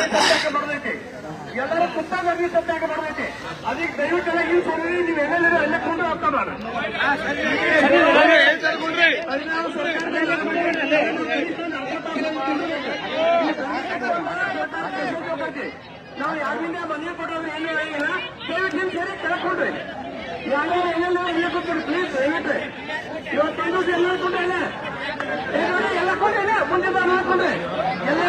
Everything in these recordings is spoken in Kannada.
ಸತ್ಯಾಗ ಬರ್ತೈತಿ, ಎಲ್ಲರೂ ಪುಸ್ತಕ ಅರ್ಜಿ ಸತ್ಯಾಗ ಬರ್ತೈತಿ. ಅದಕ್ಕೆ ದಯವಿಟ್ಟೆಲ್ಲ ಈ ಸರಿ ನೀವು ಎಲ್ಲೆಲ್ಲರೂ ಎಲ್ಲ ಕೊಂಡು ಹೋಗ್ತಾ ಬೇಡ. ನಾವು ಯಾರಿಂದ ಮನೆ ಕೊಡೋದು ಏನು ಹೇಳಿಲ್ಲ. ದಯವಿಟ್ಟು ನಿಮ್ ಸೇರಿ ಕೇಳ್ಕೊಂಡ್ರಿ, ಯಾರು ಎಲ್ಲೆಲ್ಲ ಎಲ್ಲ ಕೊಡ್ತೀರಿ ಪ್ಲೀಸ್ ದಯವಿಟ್ಟು. ಇವತ್ತೊಂದು ಎಲ್ಲ ಕೊಂಡ್ರೆ ಎಲ್ಲ ಕೊಂಡ್ರೆ ಮುಂದೆ ಮಾಡ್ಕೊಂಡ್ರೆ ಎಲ್ಲ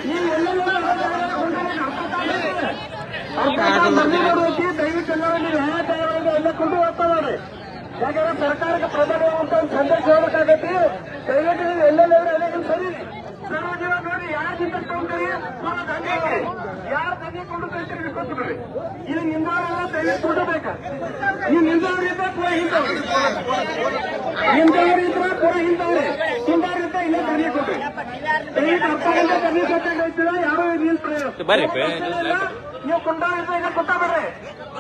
ನೀವು ಎಲ್ಲೆಲ್ಲ ದಯವಿಟ್ಟು ಎಲ್ಲ ನೀವು ಎಲ್ಲ ಕೊಂಡು ಹೋಗ್ತಾ ಮಾಡಿ. ಯಾಕಂದ್ರೆ ಸರ್ಕಾರಕ್ಕೆ ಪ್ರಧಾನ ಅಂತ ಒಂದು ಸಂದೇಶ ಹೋಗಬೇಕಾಗತ್ತೆ. ದಯವಿಟ್ಟು ನೀವು ಎಲ್ಲೆಲ್ಲ ಎಲ್ಲ ಸರಿ ಸರ್ವಜೀವ ನೋಡಿ ಯಾರು ಚಿಂತೆ ತಗೊಂಡ್ರಿ ಯಾರು ತಂದೆ ಕೊಂಡು ಕಳ್ತೀರಿ ಕೊಟ್ಬಿಡ್ರಿ. ಇದು ನಿಂದವರೆಲ್ಲ ದಯವಿಟ್ಟು ಕೊಡಬೇಕು. ನೀವು ನಿಂದವರಿದ್ದ ಪೂರ ಹಿಂದವ್ರಿ, ನಿಂದವರಿದ್ರೆ ಪೂರ ಹಿಂದವ್ರಿ, ಹಿಂದವರಿದ್ದ ಇಲ್ಲೇ ತಂದೆ ಕೊಡ್ರಿ. ದಯವಿಟ್ಟು ಅರ್ಥ ಗಂಟೆ ತಂದೆ ಕೊಟ್ಟಿಲ್ಲ ಯಾರು ನೀವು ಕೊಂಡವರಿದ್ದ ಇಲ್ಲ ಕೊಟ್ಟ ಬರ್ರಿ,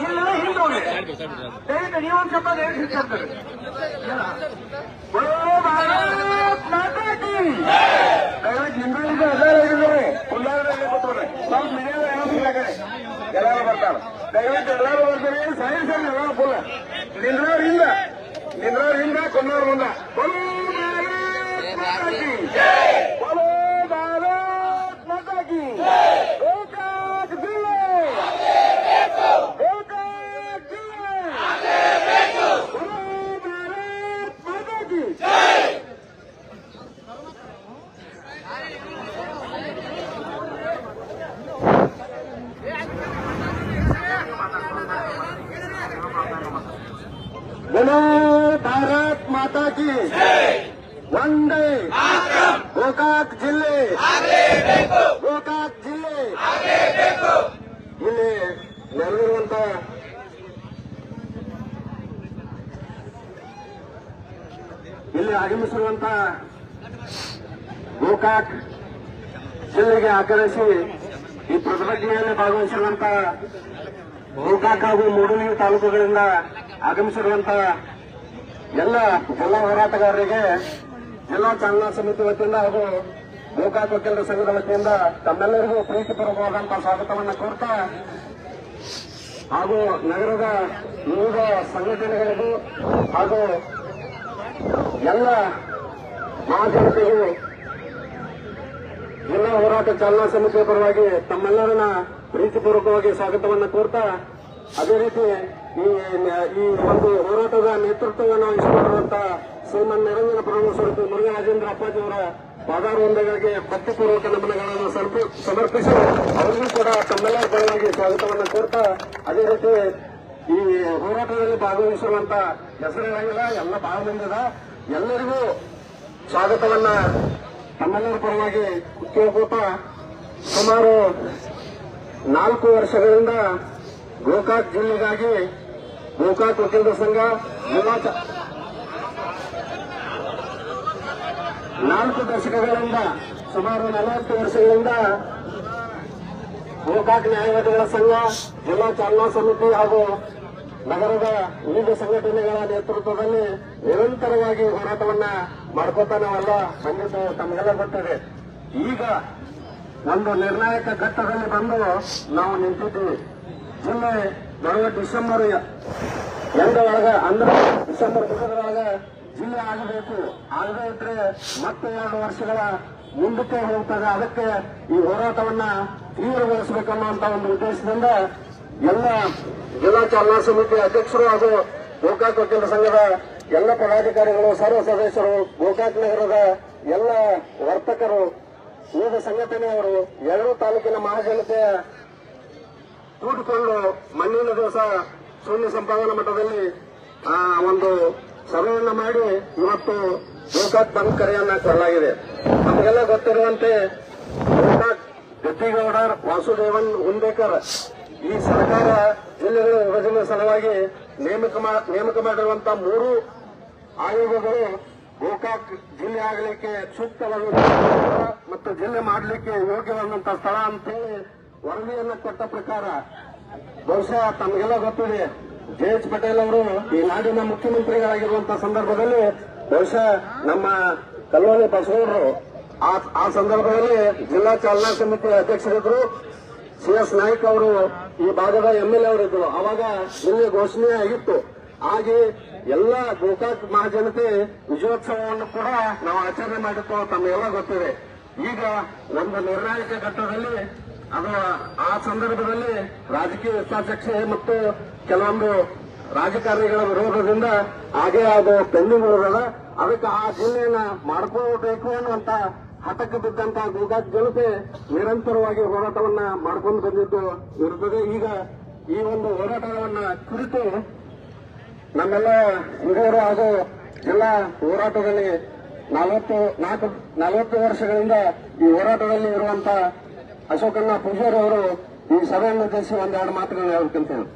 ಇಲ್ಲ ಹಿಂದವ್ರಿ. ದಯವಿಟ್ಟು ನೀವೊಂದು ಸ್ವಲ್ಪ ದಯವಿಟ್ಟು ಹಿಡ್ಕೊಡ್ತೀರಿ. ಎಲ್ಲರೂ ಬರ್ತಾರ, ದಯವಿಟ್ಟು ಎಲ್ಲರೂ ಬರ್ತೀರಿ. ಸರಿ ಸರಿ ಎಲ್ಲ ಫುಲ್ ನಿಂದ್ರವ್ರಿಂದ ಕೊಂದವ್ರ ಮುಂದ बोलो भारत माता की वंदे ಗೋಕಾಕ್ ಜಿಲ್ಲೆ ಇಲ್ಲಿ ನೆರವೇರುವಂತ ಇಲ್ಲಿ ಆಗಮಿಸಿರುವಂತ ಗೋಕಾಕ್ ಜಿಲ್ಲೆಗೆ ಆಗ್ರಹಿಸಿ ಈ ಪ್ರತಿಭಟನೆಯಲ್ಲಿ ಭಾಗವಹಿಸಿರುವಂತ ಗೋಕಾಕ್ ಹಾಗೂ ಮೂಡಲಗಿ ತಾಲೂಕುಗಳಿಂದ ಆಗಮಿಸಿರುವಂತ ಎಲ್ಲ ಜಿಲ್ಲಾ ಹೋರಾಟಗಾರರಿಗೆ ಜಿಲ್ಲಾ ಚಾಲನಾ ಸಮಿತಿ ವತಿಯಿಂದ ಹಾಗೂ ಗೋಕಾಕ್ ವಕೀಲರ ಸಂಘದ ವತಿಯಿಂದ ತಮ್ಮೆಲ್ಲರಿಗೂ ಪ್ರೀತಿಪೂರ್ವಕವಾದಂತಹ ಸ್ವಾಗತವನ್ನು ಕೋರ್ತಾ ಹಾಗೂ ನಗರದ ವಿವಿಧ ಸಂಘಟನೆಗಳಿಗೂ ಹಾಗೂ ಎಲ್ಲ ಮಹಾಜನತೆಗೂ ಜಿಲ್ಲಾ ಹೋರಾಟ ಚಾಲನಾ ಸಮಿತಿಯ ಪರವಾಗಿ ತಮ್ಮೆಲ್ಲರನ್ನ ಪ್ರೀತಿಪೂರ್ವಕವಾಗಿ ಸ್ವಾಗತವನ್ನು ಕೋರ್ತಾ ಅದೇ ರೀತಿ ಈ ಒಂದು ಹೋರಾಟದ ನೇತೃತ್ವವನ್ನು ವಹಿಸಿಕೊಂಡಿರುವಂತಹ ಶ್ರೀಮನ್ ನಿರಂಜನ ಪರಮೇಶ್ವರ ಮುರುಘರಾಜೇಂದ್ರ ಅಪ್ಪಾಜಿಯವರ ಪಾದಾರವಂದಗಳಿಗೆ ಭಕ್ತಿಪೂರ್ವಕ ನಮನಗಳನ್ನು ಸಮರ್ಪಿಸಿ ಅವರಿಗೂ ಕೂಡ ತಮ್ಮೆಲ್ಲರ ಪರವಾಗಿ ಸ್ವಾಗತವನ್ನು ಕೋರ್ತಾ ಅದೇ ರೀತಿ ಈ ಹೋರಾಟದಲ್ಲಿ ಭಾಗವಹಿಸಿರುವಂತ ಹೆಸರಿನಾಗಿಲ್ಲ ಎಲ್ಲ ಬಹಳ ಮಂದಿದ ಎಲ್ಲರಿಗೂ ಸ್ವಾಗತವನ್ನ ತಮ್ಮೆಲ್ಲರ ಪರವಾಗಿ ಕೇಳ್ಕೋತಾ ಸುಮಾರು 4 ವರ್ಷಗಳಿಂದ ಗೋಕಾಕ್ ಜಿಲ್ಲೆಗಾಗಿ ಗೋಕಾಕ್ ವಕೀಲರ ಸಂಘ ಜಿಲ್ಲಾ 4 ದಶಕಗಳಿಂದ ಸುಮಾರು 40 ವರ್ಷಗಳಿಂದ ಗೋಕಾಕ್ ನ್ಯಾಯವಾದಿಗಳ ಸಂಘ ಜಿಲ್ಲಾ ಚಾಲನಾ ಸಮಿತಿ ಹಾಗೂ ನಗರದ ವಿವಿಧ ಸಂಘಟನೆಗಳ ನೇತೃತ್ವದಲ್ಲಿ ನಿರಂತರವಾಗಿ ಹೋರಾಟವನ್ನ ಮಾಡ್ಕೋತಾ ನಾವೆಲ್ಲ ಬಂದಿದ್ದು ತಮಗೆಲ್ಲ ಗೊತ್ತಿದೆ. ಈಗ ಒಂದು ನಿರ್ಣಾಯಕ ಘಟ್ಟದಲ್ಲಿ ಬಂದು ನಾವು ನಿಂತಿದ್ದೀವಿ. ಜಿಲ್ಲೆ ಬರುವ ಡಿಸೆಂಬರ್ ಎಂದರೊಳಗ ಅಂದ್ರೆ ಡಿಸೆಂಬರ್ 3ರೊಳಗ ಜಿಲ್ಲೆ ಆಗಬೇಕು. ಆಗದೇ ಇದ್ರೆ ಮತ್ತೆ 2 ವರ್ಷಗಳ ಮುಂದಕ್ಕೆ ಹೋಗ್ತದೆ. ಅದಕ್ಕೆ ಈ ಹೋರಾಟವನ್ನ ತೀವ್ರಗೊಳಿಸಬೇಕನ್ನುವಂತ ಒಂದು ಉದ್ದೇಶದಿಂದ ಎಲ್ಲ ಜಿಲ್ಲಾ ಚಾಲನಾ ಸಮಿತಿ ಅಧ್ಯಕ್ಷರು ಹಾಗೂ ಗೋಕಾಕ್ ವಕೀಲರ ಸಂಘದ ಎಲ್ಲ ಪದಾಧಿಕಾರಿಗಳು, ಸರ್ವ ಸದಸ್ಯರು, ಗೋಕಾಕ್ ನಗರದ ಎಲ್ಲ ವರ್ತಕರು, ವಿವಿಧ ಸಂಘಟನೆಯವರು, 2 ತಾಲೂಕಿನ ಮಹಾಜನತೆಯ ಕೂಡಿಕೊಂಡು ಮಣ್ಣಿನ ದಿವಸ ಶೂನ್ಯ ಸಂಪಾದನಾ ಮಠದಲ್ಲಿ ಒಂದು ಸಭೆಯನ್ನ ಮಾಡಿ ಇವತ್ತು ಗೋಕಾಕ್ ಬಂದ್ ಕರೆಯನ್ನ ಕೊಡಲಾಗಿದೆ. ನಮಗೆಲ್ಲ ಗೊತ್ತಿರುವಂತೆ ಗೋಕಾಕ್ ಗದ್ದಿಗೌಡರ್, ವಾಸುದೇವನ್, ಹುಂದೇಕರ್ ಈ ಸರ್ಕಾರ ಜಿಲ್ಲೆಗಳ ವಿಭಜನೆ ಸಲುವಾಗಿ ನೇಮಕ ಮಾಡಿರುವಂತಹ 3 ಆಯೋಗಗಳು ಗೋಕಾಕ್ ಜಿಲ್ಲೆ ಆಗಲಿಕ್ಕೆ ಸೂಕ್ತವಾದಂತಹ ಮತ್ತು ಜಿಲ್ಲೆ ಮಾಡಲಿಕ್ಕೆ ಯೋಗ್ಯವಾದಂತಹ ಸ್ಥಳ ಅಂತೇಳಿ ವರದಿಯನ್ನು ಕೊಟ್ಟ ಪ್ರಕಾರ ಬಹುಶಃ ತಮಗೆಲ್ಲ ಗೊತ್ತಿದೆ ಜೆ.ಎಚ್. ಪಟೇಲ್ ಅವರು ಈ ನಾಡಿನ ಮುಖ್ಯಮಂತ್ರಿಗಳಾಗಿರುವಂತಹ ಸಂದರ್ಭದಲ್ಲಿ ಬಹುಶಃ ನಮ್ಮ ಕಲ್ಲೋಳಿ ಬಸವಣ್ಣರು ಆ ಸಂದರ್ಭದಲ್ಲಿ ಜಿಲ್ಲಾ ಚಾಲನಾ ಸಮಿತಿ ಅಧ್ಯಕ್ಷರಿದ್ರು. ಸಿ.ಎಸ್. ನಾಯ್ಕ್ ಅವರು ಈ ಭಾಗದ MLA ಅವರಿದ್ರು. ಅವಾಗ ಇಲ್ಲಿ ಘೋಷಣೆ ಆಗಿತ್ತು. ಹಾಗೆ ಎಲ್ಲ ಗೋಕಾಕ್ ಮಹಾಜನತೆ ವಿಜಯೋತ್ಸವವನ್ನು ಕೂಡ ನಾವು ಆಚರಣೆ ಮಾಡಿತ್ತು, ತಮಗೆಲ್ಲ ಗೊತ್ತಿದೆ. ಈಗ ಒಂದು ನಿರ್ಣಾಯಕ ಘಟ್ಟದಲ್ಲಿ ಅದು ಆ ಸಂದರ್ಭದಲ್ಲಿ ರಾಜಕೀಯ ಹಿತಾಸಕ್ತಿ ಮತ್ತು ಕೆಲವೊಂದು ರಾಜಕಾರಣಿಗಳ ವಿರೋಧದಿಂದ ಹಾಗೆ ಅದು ಪೆಂಡಿಂಗ್ ಉಳಿದ. ಅದಕ್ಕೆ ಆ ಜಿಲ್ಲೆಯನ್ನ ಮಾಡ್ಕೋಬೇಕು ಅನ್ನುವಂತ ಹಠಕ್ಕೆ ಬಿದ್ದಂತ ಗೋಕಾಕ್ ಜನತೆ ನಿರಂತರವಾಗಿ ಹೋರಾಟವನ್ನ ಮಾಡ್ಕೊಂಡು ಬಂದಿದ್ದು ಇರುತ್ತದೆ. ಈಗ ಈ ಒಂದು ಹೋರಾಟವನ್ನ ಕುರಿತು ನಮ್ಮೆಲ್ಲ ಹಿರಿಯರು ಹಾಗೂ ಜಿಲ್ಲಾ ಹೋರಾಟದಲ್ಲಿ 40 ವರ್ಷಗಳಿಂದ ಈ ಹೋರಾಟದಲ್ಲಿ ಇರುವಂತ ಅಶೋಕಣ್ಣ ಪೂಜಾರಿ ಅವರು ಈ ಸಭೆಯನ್ನು ಉದ್ದೇಶಿಸಿ ಒಂದೆರಡು ಮಾತುಗಳನ್ನು ಹೇಳ್ಬೇಕಂತೇಳಿ.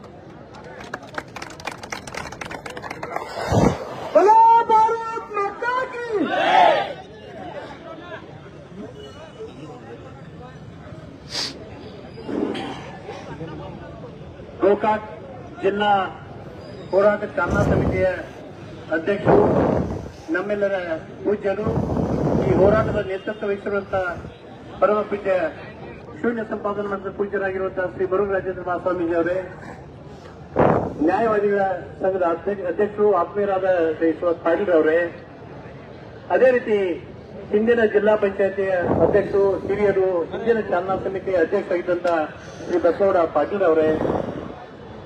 ಗೋಕಾಕ್ ಜಿಲ್ಲಾ ಹೋರಾಟ ಚಾಲನಾ ಸಮಿತಿಯ ಅಧ್ಯಕ್ಷರು, ನಮ್ಮೆಲ್ಲರ ಪೂಜ್ಯರು, ಈ ಹೋರಾಟದ ನೇತೃತ್ವ ವಹಿಸಿರುವಂತಹ ಪರಮ ಪೂಜ್ಯ ಶೂನ್ಯ ಸಂಪಾದನಾ ಮಂಡಲದ ಪೂಜ್ಯರಾಗಿರುವಂತಹ ಶ್ರೀ ಬರೂರು ರಾಜೇಂದ್ರ ಮಹಾಸ್ವಾಮೀಜಿ ಅವರೇ, ನ್ಯಾಯವಾದಿಗಳ ಸಂಘದ ಅಧ್ಯಕ್ಷರು ಆತ್ಮೀಯರಾದ ಶ್ರೀ ಯಶವಂತ ಪಾಟೀಲ್ ಅವರೇ, ಅದೇ ರೀತಿ ಹಿಂದಿನ ಜಿಲ್ಲಾ ಪಂಚಾಯತಿಯ ಅಧ್ಯಕ್ಷರು, ಹಿರಿಯರು, ಹಿಂದಿನ ಚಾಲನಾ ಸಮಿತಿಯ ಅಧ್ಯಕ್ಷರಾಗಿದ್ದಂತಹ ಶ್ರೀ ಬಸವಗೌಡ ಪಾಟೀಲ್ ಅವರೇ,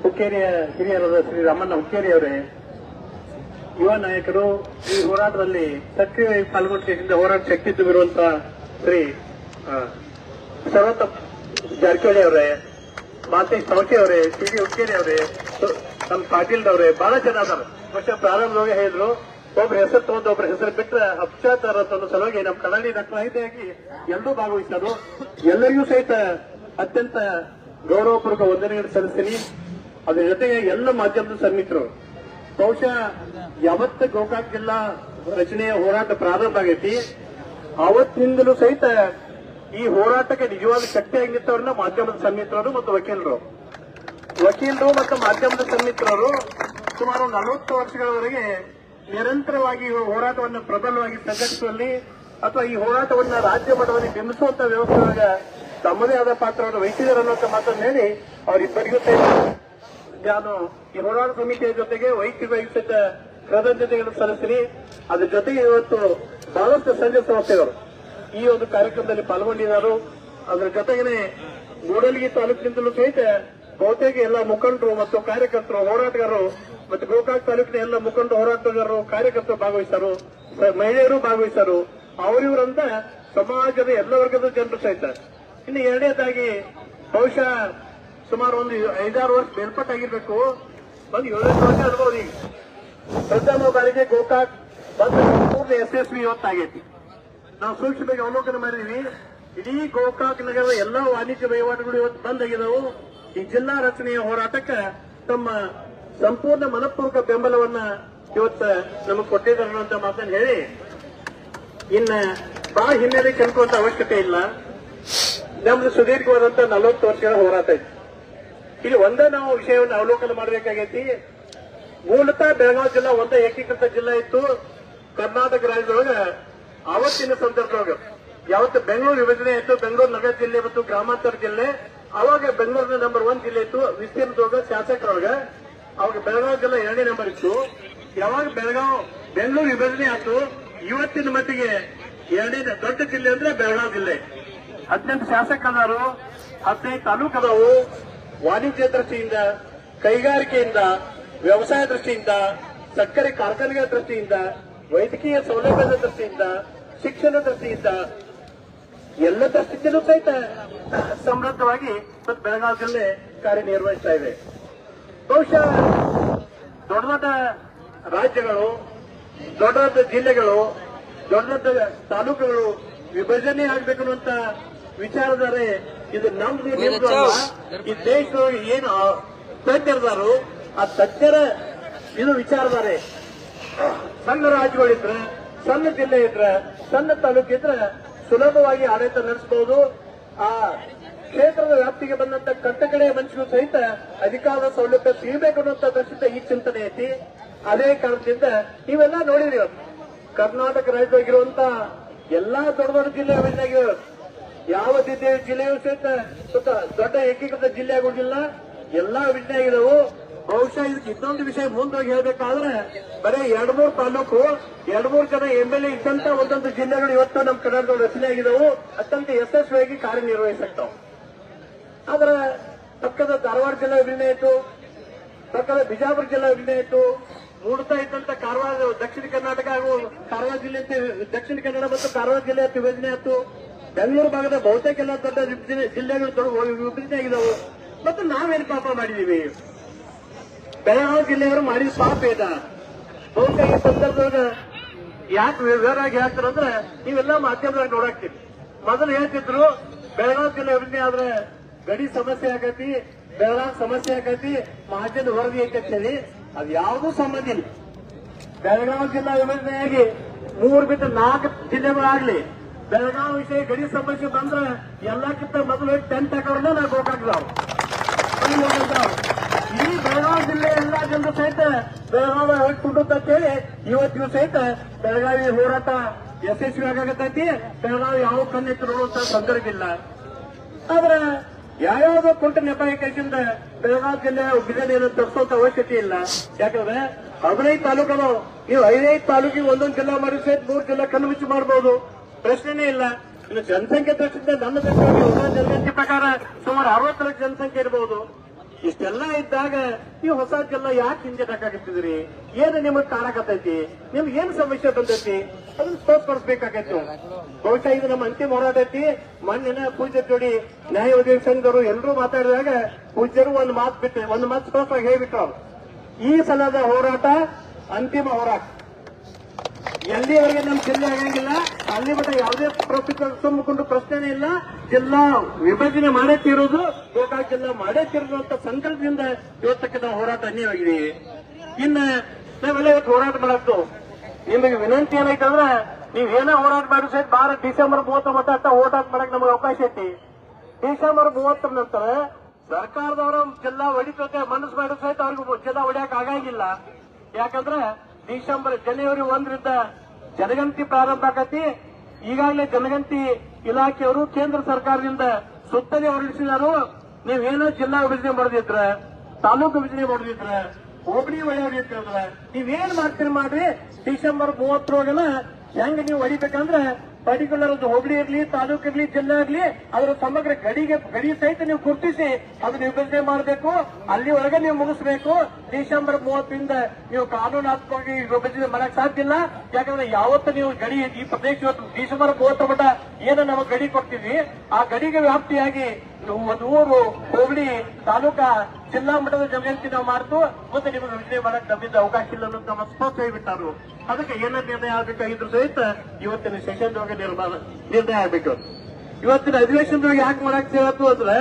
ಹುಕ್ಕೇರಿಯ ಹಿರಿಯರಾದ ಶ್ರೀ ರಾಮಣ್ಣ ಹುಕ್ಕೇರಿ ಅವರೇ, ಯುವ ನಾಯಕರು, ಈ ಹೋರಾಟದಲ್ಲಿ ಸಕ್ರಿಯವಾಗಿ ಪಾಲ್ಗೊಂಡಿದ್ದ ಹೋರಾಟ ಶಕ್ತಿ ತುಂಬಿರುವಂತಹ ಶ್ರೀ ಸರ್ವತ ಜಾರಕಿಹೊಳಿ ಅವರೇ, ಮಾತೇಶ್ ಸೌಕೆ ಅವರೇ, ಸಿ.ಡಿ. ಹುಕ್ಕೇರಿ ಅವರೇ, ನಮ್ಮ ಪಾಟೀಲ್ ಅವರೇ, ಬಹಳ ಜನ ಅದಾರ. ಬಹುಶಃ ಪ್ರಾರಂಭವಾಗಿ ಹೇಳಿದ್ರು, ಒಬ್ಬರ ಹೆಸರು ತಗೊಂಡು ಒಬ್ಬರ ಹೆಸರು ಬಿಟ್ಟರೆ ಅಪಚಾರ ಅಂತ ಸಲುವಾಗಿ ನಮ್ಮ ಕನ್ನಡಿ ರತ್ನಹಿತೆಯಾಗಿ ಎಲ್ಲರೂ ಭಾಗವಹಿಸಿದರು. ಎಲ್ಲರಿಗೂ ಸಹಿತ ಅತ್ಯಂತ ಗೌರವಪೂರ್ವಕ ವಂದನೆಗಳನ್ನು ಸಲ್ಲಿಸ್ತೀನಿ. ಅದರ ಜೊತೆಗೆ ಎಲ್ಲ ಮಾಧ್ಯಮದ ಸನ್ನಿಹಿತರು, ಬಹುಶಃ ಯಾವತ್ತು ಗೋಕಾಕ್ ಜಿಲ್ಲಾ ರಚನೆಯ ಹೋರಾಟ ಪ್ರಾರಂಭ ಆಗೈತಿ ಆವತ್ತಿನಿಂದಲೂ ಸಹಿತ ಈ ಹೋರಾಟಕ್ಕೆ ನಿಜವಾದ ಶಕ್ತಿಯಾಗಿ ನಿಂತವ್ರನ್ನ ಮಾಧ್ಯಮದ ಸನ್ನಿಹಿತರು ಮತ್ತು ವಕೀಲರು ಮತ್ತು ಮಾಧ್ಯಮದ ಸನ್ನಿಹಿತರು ಸುಮಾರು 40 ವರ್ಷಗಳವರೆಗೆ ನಿರಂತರವಾಗಿ ಈ ಹೋರಾಟವನ್ನು ಪ್ರಬಲವಾಗಿ ಸಂಘಟಿಸುವಲ್ಲಿ ಅಥವಾ ಈ ಹೋರಾಟವನ್ನು ರಾಜ್ಯ ಮಟ್ಟದಲ್ಲಿ ಬಿಂಬಿಸುವಂತ ವ್ಯವಸ್ಥೆಯೊಳಗ ತಮ್ಮದೇ ಆದ ಪಾತ್ರವನ್ನು ವಹಿಸಿದರು ಅನ್ನುವಂತ ಮಾತನ್ನು ಹೇಳಿ ಅವರಿಬ್ಬರಿಗೂ ನಾನು ಈ ಹೋರಾಟ ಸಮಿತಿಯ ಜೊತೆಗೆ ವೈಯಕ್ತಿಕವಾಗಿ ಸಹಿತ ಕೃತಜ್ಞತೆಗಳನ್ನು ಸಲ್ಲಿಸ್ತೀನಿ. ಅದ್ರ ಜೊತೆಗೆ ಇವತ್ತು ಬಹಳಷ್ಟು ಸಂಘ ಸಂಸ್ಥೆಗಳು ಈ ಒಂದು ಕಾರ್ಯಕ್ರಮದಲ್ಲಿ ಪಾಲ್ಗೊಂಡಿದ್ದಾರೆ. ಅದರ ಜೊತೆಗೇನೆ ಮೂಡಲಗಿ ತಾಲೂಕಿನಿಂದಲೂ ಸಹಿತ ಬಹುತೇಕ ಎಲ್ಲ ಮುಖಂಡರು ಮತ್ತು ಕಾರ್ಯಕರ್ತರು, ಹೋರಾಟಗಾರರು ಮತ್ತು ಗೋಕಾಕ್ ತಾಲೂಕಿನ ಎಲ್ಲ ಮುಖಂಡರು, ಹೋರಾಟಗಾರರು, ಕಾರ್ಯಕರ್ತರು ಭಾಗವಹಿಸಿದರು, ಮಹಿಳೆಯರು ಭಾಗವಹಿಸಿದರು. ಅವರಿವರಂತ ಸಮಾಜದ ಎಲ್ಲ ವರ್ಗದ ಜನರು ಸಹಿತ. ಇನ್ನು ಎರಡನೇದಾಗಿ ಬಹುಶಃ ಸುಮಾರು ಒಂದು 5-6 ವರ್ಷ ಮೇಲ್ಪಟ್ಟಾಗಿರ್ಬೇಕು, ಒಂದು 7-8 ವರ್ಷ ಅನುಭವ. ಈಗ ಪ್ರಥಮ ಬಾರಿಗೆ ಗೋಕಾಕ್ ಬಂದು ಸಂಪೂರ್ಣ ಯಶಸ್ವಿ ಇವತ್ತಾಗೈತಿ. ನಾವು ಸೂಕ್ಷ್ಮವಾಗಿ ಅವಲೋಕನ ಮಾಡಿದೀವಿ. ಇಡೀ ಗೋಕಾಕ್ ನಗರದ ಎಲ್ಲಾ ವಾಣಿಜ್ಯ ವಹಿವಾಟುಗಳು ಇವತ್ತು ಬಂದಾಗಿದ್ದವು. ಈ ಜಿಲ್ಲಾ ರಚನೆಯ ಹೋರಾಟಕ್ಕೆ ತಮ್ಮ ಸಂಪೂರ್ಣ ಮನಪೂರ್ವಕ ಬೆಂಬಲವನ್ನ ಇವತ್ತ ನಮಗೆ ಕೊಟ್ಟಿದ್ದಾರೆ ಅನ್ನುವಂತ ಮಾತನ್ನು ಹೇಳಿ, ಇನ್ನ ಬಹಳ ಹಿನ್ನೆಲೆ ಕಲ್ಕುವಂತ ಅವಶ್ಯಕತೆ ಇಲ್ಲ. ನಮ್ದು ಸುದೀರ್ಘವಾದಂತ 40 ವರ್ಷಗಳ ಹೋರಾಟ ಇತ್ತು. ಇಲ್ಲಿ ಒಂದೇ ನಾವು ವಿಷಯವನ್ನು ಅವಲೋಕನ ಮಾಡಬೇಕಾಗೈತಿ. ಮೂಲತಃ ಬೆಳಗಾವಿ ಜಿಲ್ಲಾ ಒಂದೇ ಏಕೀಕೃತ ಜಿಲ್ಲಾ ಇತ್ತು ಕರ್ನಾಟಕ ರಾಜ್ಯದೊಳಗ. ಆವತ್ತಿನ ಸಂದರ್ಭದೊಳಗ ಯಾವತ್ತು ಬೆಂಗಳೂರು ವಿಭಜನೆ ಆಯಿತು, ಬೆಂಗಳೂರು ನಗರ ಜಿಲ್ಲೆ ಮತ್ತು ಗ್ರಾಮಾಂತರ ಜಿಲ್ಲೆ, ಅವಾಗ ಬೆಂಗಳೂರಿನ ನಂಬರ್ 1 ಜಿಲ್ಲೆ ಇತ್ತು ವಿಸ್ತೀರ್ಣದೊಳಗ, ಶಾಸಕರೊಳಗ. ಅವಾಗ ಬೆಳಗಾವಿ ಜಿಲ್ಲಾ 2ನೇ ನಂಬರ್ ಇತ್ತು. ಯಾವಾಗ ಬೆಂಗಳೂರು ವಿಭಜನೆ ಆಯ್ತು, ಇವತ್ತಿನ ಮಟ್ಟಿಗೆ 2ನೇ ದೊಡ್ಡ ಜಿಲ್ಲೆ ಅಂದ್ರೆ ಬೆಳಗಾವಿ ಜಿಲ್ಲೆ. 18 ಶಾಸಕರು, 15 ತಾಲೂಕು ಅದಾವು. ವಾಣಿಜ್ಯ ದೃಷ್ಟಿಯಿಂದ, ಕೈಗಾರಿಕೆಯಿಂದ, ವ್ಯವಸಾಯ ದೃಷ್ಟಿಯಿಂದ, ಸಕ್ಕರೆ ಕಾರ್ಖಾನೆಗಳ ದೃಷ್ಟಿಯಿಂದ, ವೈದ್ಯಕೀಯ ಸೌಲಭ್ಯದ ದೃಷ್ಟಿಯಿಂದ, ಶಿಕ್ಷಣ ದೃಷ್ಟಿಯಿಂದ, ಎಲ್ಲ ದೃಷ್ಟಿಯಿಂದಲೂ ಸಹಿತ ಸಮೃದ್ಧವಾಗಿ ಬೆಳಗಾವಿ ಜಿಲ್ಲೆ ಕಾರ್ಯನಿರ್ವಹಿಸ್ತಾ ಇದೆ. ಬಹುಶಃ ದೊಡ್ಡ ದೊಡ್ಡ ರಾಜ್ಯಗಳು, ದೊಡ್ಡ ದೊಡ್ಡ ಜಿಲ್ಲೆಗಳು, ದೊಡ್ಡ ದೊಡ್ಡ ತಾಲೂಕುಗಳು ವಿಭಜನೆ ಆಗ್ಬೇಕು ಅನ್ನುವಂತ ವಿಚಾರಧಾರೆ ಇದು ನಮ್ದು ನಿಮ್ದು ಅಲ್ಲ. ಈ ದೇಶದೊಳಗೆ ಏನು ತಜ್ಞರಿದಾರೋ ಆ ತಜ್ಞರ ಇದು ವಿಚಾರಧಾರೆ. ಸಣ್ಣ ರಾಜ್ಯಗಳಿದ್ರೆ, ಸಣ್ಣ ಜಿಲ್ಲೆ ಇದ್ರೆ, ಸಣ್ಣ ತಾಲೂಕು ಇದ್ರೆ ಸುಲಭವಾಗಿ ಆಡಳಿತ ನಡೆಸಬಹುದು. ಆ ಕ್ಷೇತ್ರದ ವ್ಯಾಪ್ತಿಗೆ ಬಂದಂತ ಕಟ್ಟಕಡೆಯ ಮನುಷ್ಯರು ಸಹಿತ ಅಧಿಕಾರದ ಸೌಲಭ್ಯ ಸಿಗಬೇಕು ಅನ್ನುವಂತ ದೃಷ್ಟಿಯಿಂದ ಈ ಚಿಂತನೆ ಐತಿ. ಅದೇ ಕಾರಣದಿಂದ ನೀವೆಲ್ಲ ನೋಡಿದ್ರಿ ಇವತ್ತು ಕರ್ನಾಟಕ ರಾಜ್ಯದಾಗಿರುವಂತ ಎಲ್ಲಾ ದೊಡ್ಡ ದೊಡ್ಡ ಜಿಲ್ಲೆ ಅಭಿವೃದ್ಧಿಯಾಗಿವೆ. ಯಾವ ಜಿಲ್ಲೆಯೂ ಸಹಿತ ಸ್ವಲ್ಪ ದೊಡ್ಡ ಏಕೀಕೃತ ಜಿಲ್ಲೆ ಆಗುವುದಿಲ್ಲ, ಎಲ್ಲಾ ಅಭಿವೃದ್ಧಿ ಆಗಿದವು. ಬಹುಶಃ ಇದಕ್ಕೆ ಇನ್ನೊಂದು ವಿಷಯ ಮುಂದೋಗಿ ಹೇಳ್ಬೇಕಾದ್ರೆ ಬರೀ 2-3 ತಾಲೂಕು 2-3 ಜನ MLA ಇದ್ದಂತ ಒಂದೊಂದು ಜಿಲ್ಲೆಗಳು ಇವತ್ತು ನಮ್ಮ ಕರ್ನಾಟಕದಲ್ಲಿ ರಚನೆ ಆಗಿದವು, ಅತ್ಯಂತ ಯಶಸ್ವಿಯಾಗಿ ಕಾರ್ಯನಿರ್ವಹಿಸಕ್ತಾವ. ಆದ್ರೆ ಪಕ್ಕದ ಧಾರವಾಡ ಜಿಲ್ಲಾ ವಿಭಜನೆ ಆಯಿತು, ಪಕ್ಕದ ಬಿಜಾಪುರ ಜಿಲ್ಲಾ ವಿಭಜನೆ ಆಯಿತು, ಮೂಡ್ತಾ ಇದ್ದಂತ ಕಾರವಾರ ದಕ್ಷಿಣ ಕರ್ನಾಟಕ ಹಾಗೂ ಕಾರವಾರ ಜಿಲ್ಲೆ ದಕ್ಷಿಣ ಕನ್ನಡ ಮತ್ತು ಕಾರವಾರ ಜಿಲ್ಲೆ ವಿಭಜನೆ ಆಯಿತು. ಬೆಂಗಳೂರು ಭಾಗದ ಬಹುತೇಕ ಎಲ್ಲ ದೊಡ್ಡ ಜಿಲ್ಲೆಗಳು ವಿಭಜನೆ ಆಗಿದವು. ಮತ್ತು ನಾವೇನು ಪಾಪ ಮಾಡಿದೀವಿ? ಬೆಳಗಾವಿ ಜಿಲ್ಲೆಯವರು ಮಾಡಿದ ಪಾಪ ಏನ? ಬಹುತೇಕ ಈ ಸಂದರ್ಭದಾಗ ಯಾಕೆ ವಿವರವಾಗಿ ಹೇಳ್ತಾರಂದ್ರೆ ನೀವೆಲ್ಲ ಮಾಧ್ಯಮದಾಗ ನೋಡಾಕ್ತೀವಿ. ಮೊದಲು ಹೇಳ್ತಿದ್ರು ಬೆಳಗಾವಿ ಜಿಲ್ಲೆ ವಿಭಜನೆ ಆದ್ರೆ ಗಡಿ ಸಮಸ್ಯೆ ಆಗತಿ, ಬೆಳಗಾವಿ ಸಮಸ್ಯೆ ಆಗತಿ, ಮಹಾಜನ್ ವರದಿ ಐತೆ ಅಂತ ಹೇಳಿ. ಅದು ಯಾವುದೂ ಸಂಬಂಧ ಇಲ್ಲ. ಬೆಳಗಾವಿ ಜಿಲ್ಲಾ ವಿಭಜನೆಯಾಗಿ 3 ಬಿಟ್ಟು 4 ಜಿಲ್ಲೆಗಳಾಗ್ಲಿ ಬೆಳಗಾವಿ ವಿಷಯ ಗಡಿ ಸಮಸ್ಯೆ ಬಂದ್ರೆ ಎಲ್ಲಕ್ಕಿಂತ ಮೊದಲು ಟೆಂಟ್ ಹಾಕೋರನ್ನ ನಾವು ಗೋಕಾಕ್ತಾವ್. ಈ ಬೆಳಗಾವಿ ಜಿಲ್ಲೆ ಎಲ್ಲಾ ಜನರು ಸಹಿತ ಬೆಳಗಾವಿ ಹೋಗಿ ಕುಂಡುತ್ತೇಳಿ ಇವತ್ತಿಗೂ ಸಹಿತ ಬೆಳಗಾವಿ ಹೋರಾಟ ಯಶಸ್ವಿ ಆಗತೈತಿ. ಬೆಳಗಾವಿ ಯಾವ ಕಣ್ಣಿಟ್ಟು ನೋಡುವಂತ ಸಂದರ್ಭ ಇಲ್ಲ. ಆದ್ರೆ ಯಾವ್ಯಾವುದೋ ಕುಂಟ ನೆಪಾಯಿಕೆಯಿಂದ ಬೆಳಗಾವಿ ಜಿಲ್ಲೆ ವಿಭಜನೆಯನ್ನು ತರಿಸುವಂತ ಅವಶ್ಯಕತೆ ಇಲ್ಲ. ಯಾಕಂದ್ರೆ 15 ತಾಲೂಕು ಅದಾವ. ನೀವು 5 ತಾಲೂಕಿಗೆ ಒಂದೊಂದು ಜಿಲ್ಲಾ ಮಾಡಿ ಸಹಿತ 3 ಜಿಲ್ಲಾ ಕಣ್ಮುಚ್ಚಿ ಮಾಡಬಹುದು, ಪ್ರಶ್ನೆನೇ ಇಲ್ಲ. ಇನ್ನು ಜನಸಂಖ್ಯೆ ದೃಷ್ಟಿಯಿಂದ ನನ್ನ ದೃಷ್ಟಿಯಲ್ಲಿ ಹೊಸ ಜನಗಣತಿ ಪ್ರಕಾರ ಸುಮಾರು 60 ಲಕ್ಷ ಜನಸಂಖ್ಯೆ ಇರಬಹುದು. ಇಷ್ಟೆಲ್ಲ ಇದ್ದಾಗ ಈ ಹೊಸ ಜಿಲ್ಲಾ ಯಾಕೆ ಹಿಂಜೆಟಾಕತ್ತಿದ್ರಿ? ಏನು ನಿಮಗೆ ಕಾಣಕತ್ತೈತಿ? ನಿಮ್ಗೆ ಏನು ಸಮಸ್ಯೆ ಬಂದೈತಿ? ಅದನ್ನ ಸ್ಪಷ್ಟಪಡಿಸಬೇಕಾಗೈತಿ. ಬಹುಶಃ ಇದು ನಮ್ಮ ಅಂತಿಮ ಹೋರಾಟ ಐತಿ. ಮೊನ್ನೆ ಪೂಜ್ಯರ ಜೋಡಿ ನ್ಯಾಯ ಒದಗಿಸುವ ಸಂಘದವರು ಎಲ್ಲರೂ ಮಾತಾಡಿದಾಗ ಪೂಜ್ಯರು ಒಂದು ಮಾತು ಸ್ಪಷ್ಟವಾಗಿ ಹೇಳ್ಬಿಟ್ರು. ಈ ಸಲದ ಹೋರಾಟ ಅಂತಿಮ ಹೋರಾಟ. ಎಲ್ಲಿವರೆಗೆ ನಮ್ಮ ಜಿಲ್ಲೆ ಆಗಂಗಿಲ್ಲ ಅಲ್ಲಿ ಮಟ್ಟ ಯಾವುದೇ ಪ್ರಸ್ತುತ ಪ್ರಶ್ನೆನೇ ಇಲ್ಲ. ಜಿಲ್ಲಾ ವಿಭಜನೆ ಮಾಡೇ ತೀರೋದು, ಗೋಕಾಕ್ ಜಿಲ್ಲಾ ಮಾಡೇ ತೀರೋದು ಅಂತ ಸಂಕಲ್ಪದಿಂದ ಇವತ್ತಕ್ಕೆ ನಾವು ಹೋರಾಟ ಅನ್ಯವಾಗಿದ್ದೀವಿ. ಇನ್ನು ನಾವೆಲ್ಲ ಇವತ್ತು ಹೋರಾಟ ಮಾಡತ್ತು. ನಿಮಗೆ ವಿನಂತಿ ಏನೈತಂದ್ರೆ ನೀವೇನೋ ಹೋರಾಟ ಮಾಡಿ ಸಹಿತ ಬಾರ ಡಿಸೆಂಬರ್ 39 ಅಷ್ಟ ಹೋರಾಟ ಮಾಡಕ್ ನಮಗೆ ಅವಕಾಶ ಐತಿ. ಡಿಸೆಂಬರ್ 30 ನಂತರ ಸರ್ಕಾರದವರು ಜಿಲ್ಲಾ ಹೊಡಿತೋಕೆ ಮನಸ್ಸು ಮಾಡಿದ ಸಹಿತ ಅವ್ರಿಗೆ ಜಿಲ್ಲಾ ಹೊಡ್ಯಾಕ್ ಆಗಂಗಿಲ್ಲ. ಯಾಕಂದ್ರೆ ಜನವರಿ 1ರಿಂದ ಜನಗಣತಿ ಪ್ರಾರಂಭ ಆಗತಿ. ಈಗಾಗಲೇ ಜನಗಣತಿ ಇಲಾಖೆಯವರು ಕೇಂದ್ರ ಸರ್ಕಾರದಿಂದ ಸುತ್ತಲೇ ಹೊರಡಿಸಿದರು. ನೀವೇನೋ ಜಿಲ್ಲಾ ವಿಭಜನೆ ಮಾಡದಿದ್ರ, ತಾಲೂಕು ವಿಭಜನೆ ಮಾಡದಿದ್ರ, ಹೋಬಳಿ ಹೊಡೆಯೋದಿದ್ರ ನೀವೇನ್ ಮಾಡ್ತೀರಿ ಮಾಡ್ರಿ. ಡಿಸೆಂಬರ್ 30ರೊಳಗೆಲ್ಲ ಹೆಂಗ್ ನೀವು ಹೊಡಿಬೇಕಂದ್ರೆ ಪರ್ಟಿಕ್ಯುಲರ್ ಒಂದು ಹೋಬಳಿ ಇರ್ಲಿ, ತಾಲೂಕು ಇರ್ಲಿ, ಜಿಲ್ಲೆ ಆಗ್ಲಿ ಅದರ ಸಮಗ್ರ ಗಡಿ ಸಹಿತ ನೀವು ಗುರುತಿಸಿ ಅದನ್ನ ವಿಭಜನೆ ಮಾಡಬೇಕು. ಅಲ್ಲಿವರೆಗೆ ನೀವು ಮುಗಿಸಬೇಕು. ಡಿಸೆಂಬರ್ 30ರಿಂದ ನೀವು ಕಾನೂನಾತ್ಮಕವಾಗಿ ವಿಭಜನೆ ಮಾಡಕ್ ಸಾಧ್ಯ ಇಲ್ಲ. ಯಾಕಂದ್ರೆ ಯಾವತ್ತು ನೀವು ಗಡಿ ಈ ಪ್ರದೇಶ ಡಿಸೆಂಬರ್ 30 ಮಟ್ಟ ಏನು ನಮಗೆ ಗಡಿ ಕೊಡ್ತೀವಿ ಆ ಗಡಿಗೆ ವ್ಯಾಪ್ತಿಯಾಗಿ ಒಂದು ಊರು, ಹೋಬಳಿ, ತಾಲೂಕಾ, ಜಿಲ್ಲಾ ಮಟ್ಟದ ಜನಗಣತಿ ನಾವು ಮಾಡ್ತು ಮತ್ತೆ ನಿಮಗೆ ವಿಭಜನೆ ಮಾಡಕ್ ನಮ್ಮಿಂದ ಅವಕಾಶ ಇಲ್ಲ ಅನ್ನೋದು ನಮ್ಮ ಸ್ಪಷ್ಟ ಹೇಳ್ಬಿಟ್ಟಾರು. ಅದಕ್ಕೆ ಏನಾದ್ರು ನಿರ್ಣಯ ಆಗಬೇಕಾಗಿದ್ರು ಸಹಿತ ಇವತ್ತಿನ ಸೆಷನ್ದೊಳಗೆ ನಿರ್ಣಯ ಆಗಬೇಕು. ಇವತ್ತಿನ ಅಧಿವೇಶನದೊಳಗೆ ಯಾಕೆ ಮಾಡಕ್ ಹೇಳತ್ತು ಅಂದ್ರೆ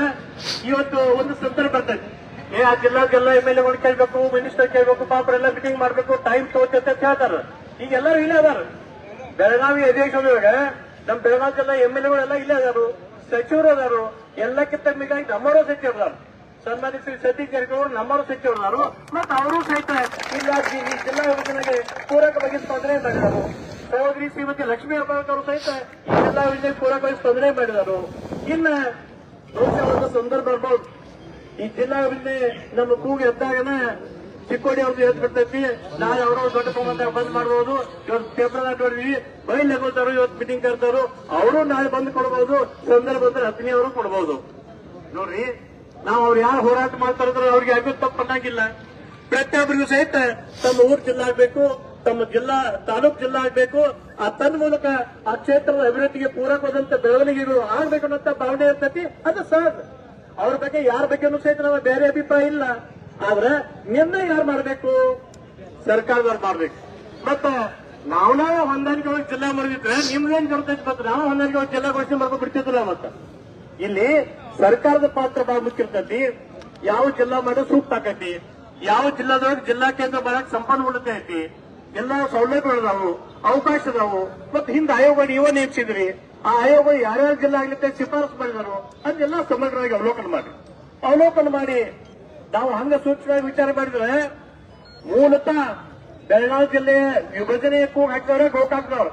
ಇವತ್ತು ಒಂದು ಸಂದರ್ಭ ಬರ್ತೈತಿ. ಆ ಜಿಲ್ಲಾಗೆಲ್ಲ MLA ಕೇಳ್ಬೇಕು, ಮಿನಿಸ್ಟರ್ ಕೇಳ್ಬೇಕು, ಪಾಪರೆಲ್ಲ ಮೀಟಿಂಗ್ ಮಾಡ್ಬೇಕು, ಟೈಮ್ ತಗೋತೈತೆ ಅಂತ ಹೇಳ್ತಾರ. ಈಗ ಎಲ್ಲರೂ ಇಲ್ಲೇ ಅದಾರ. ಬೆಳಗಾವಿ ಅಧಿವೇಶನದೊಳಗೆ ನಮ್ ಬೆಳಗಾವಿ ಜಿಲ್ಲಾ MLAಗಳೆಲ್ಲ ಇಲ್ಲೇ ಅದಾರು, ಸಚಿವರು ಅದಾರು. ಎಲ್ಲಕ್ಕಿಂತ ಮಿಗಾಗಿ ನಮ್ಮವರು ಸಚಿವರು ಸನ್ಮಾನ್ಯ ಶ್ರೀ ಸತೀಶ್ ಜಾರಕಿಹೊಳಿ ನಮ್ಮವರು ಸಚಿವರು ಮತ್ತೆ ಅವರು ಸಹಿತ ಇಲ್ಲ ಈ ಜಿಲ್ಲಾ ಯೋಜನೆಗೆ ಪೂರಕವಾಗಿ ಸ್ಪಂದನೆ ಮಾಡಿದರು. ಸಹೋದರಿ ಶ್ರೀಮತಿ ಲಕ್ಷ್ಮೀ ಹೆಬ್ಬಾಳ್ಕರ್ ಅವರು ಸಹಿತ ಈ ಜಿಲ್ಲಾ ಯೋಜನೆಗೆ ಪೂರಕವಾಗಿ ಸ್ಪಂದನೆ ಮಾಡಿದರು. ಇನ್ನ ಬಹುಶಃ ಒಂದು ಸಂದರ್ಭ ಬರ್ಬೋದು. ಈ ಜಿಲ್ಲಾ ಯೋಜನೆ ನಮ್ಮ ಕೂಗಿ ಎದ್ದಾಗನ ಚಿಕ್ಕೋಡಿ ಅವ್ರದ್ದು ಎದ್ದು ಬಿಡ್ತೈತಿ. ನಾಳೆ ಅವರು ದೊಡ್ಡ ಪ್ರಮಾಣದಾಗ ಬಂದ್ ಮಾಡಬಹುದು. ಇವತ್ತು ಪೇಪರ್ ನೋಡಿದ್ವಿ, ಬೈಲ್ ಹಾಕೋತಾರು, ಇವತ್ತು ಮೀಟಿಂಗ್ ಕರ್ತಾರು, ಅವರು ನಾಳೆ ಬಂದ್ ಕೊಡಬಹುದು. ಸಂದರ್ಭ ಬಂದ್ರೆ 10ನೇ ಅವರು ಕೊಡಬಹುದು. ನೋಡ್ರಿ, ನಾವು ಅವ್ರು ಯಾರು ಹೋರಾಟ ಮಾಡ್ತಾರ ಅವ್ರಿಗೆ ಯಾರಿಗೂ ತಪ್ಪನ್ನಾಗಿಲ್ಲ. ಪ್ರತಿಯೊಬ್ಬರಿಗೂ ಸಹಿತ ತಮ್ಮ ಊರ್ ಜಿಲ್ಲಾ ಆಗ್ಬೇಕು, ತಮ್ಮ ಜಿಲ್ಲಾ ತಾಲೂಕ್ ಜಿಲ್ಲಾ ಆಗ್ಬೇಕು. ಆ ತನ್ನ ಮೂಲಕ ಆ ಕ್ಷೇತ್ರದ ಅಭಿವೃದ್ಧಿಗೆ ಪೂರಕವಾದಂತ ಬೆಳವಣಿಗೆಗಳು ಆಗ್ಬೇಕು ಅನ್ನೋಂತ ಭಾವನೆ ಇರ್ತೈತಿ. ಅದು ಸಹಜ. ಅವ್ರ ಬಗ್ಗೆ ಯಾರ ಬಗ್ಗೆನೂ ಸಹಿತ ನಮ್ಮ ಬೇರೆ ಅಭಿಪ್ರಾಯ ಇಲ್ಲ. ಆದ್ರೆ ನಿರ್ಣಯ ಯಾರು ಮಾಡಬೇಕು? ಸರ್ಕಾರದವ್ರು ಮಾಡ್ಬೇಕು. ಮತ್ತೆ ನಾವ್ ಹೊಂದಾಣಿಕೆ ಹೋಗಿ ಜಿಲ್ಲಾ ಮಾಡಿದ್ರೆ ನಿಮ್ಗೇನ್ ಬರ್ತೈತಿ? ಮತ್ತೆ ನಾವು ಹೊಂದಾಣಿಕೆ ಹೋಗಿ ಜಿಲ್ಲಾ ಘೋಷಣೆ ಮಾಡ್ಕೊಂಡು ಬಿಡ್ತಿದ್ರಲ್ಲ. ಮತ್ತೆ ಇಲ್ಲಿ ಸರ್ಕಾರದ ಪಾತ್ರ ಬಹಳ ಮುಖ್ಯ ಇರ್ತೈತಿ. ಯಾವ ಜಿಲ್ಲಾ ಮಾಡೋದು ಸೂಕ್ತ ಆಕೈತಿ, ಯಾವ ಜಿಲ್ಲಾದೊಳಗೆ ಜಿಲ್ಲಾ ಕೇಂದ್ರ ಮಾಡಕ್ ಸಂಪನ್ಮೂಲತೆ ಐತಿ, ಎಲ್ಲ ಸೌಲಭ್ಯಗಳು ಅದಾವು, ಅವಕಾಶ ಅದಾವು. ಮತ್ತೆ ಹಿಂದೆ ಆಯೋಗ ನೀವೇ ನೇಮಿಸಿದ್ರಿ. ಆ ಆಯೋಗ ಯಾರ್ಯಾರ ಜಿಲ್ಲೆ ಆಗ್ಲಿಕ್ಕೆ ಶಿಫಾರಸು ಮಾಡಿದಾರೋ ಅದನ್ನೆಲ್ಲ ಸಮಗ್ರವಾಗಿ ಅವಲೋಕನ ಮಾಡಿ ನಾವು ಹಂಗ ಸೂಕ್ಷ್ಮವಾಗಿ ವಿಚಾರ ಮಾಡಿದ್ರೆ ಮೂಲತಃ ಬೆಳಗಾವಿ ಜಿಲ್ಲೆಯ ವಿಭಜನೆ ಕೂಗು ಹಾಕಿದವ್ರೆ ಗೋಕಾಕ್ನವ್ರು.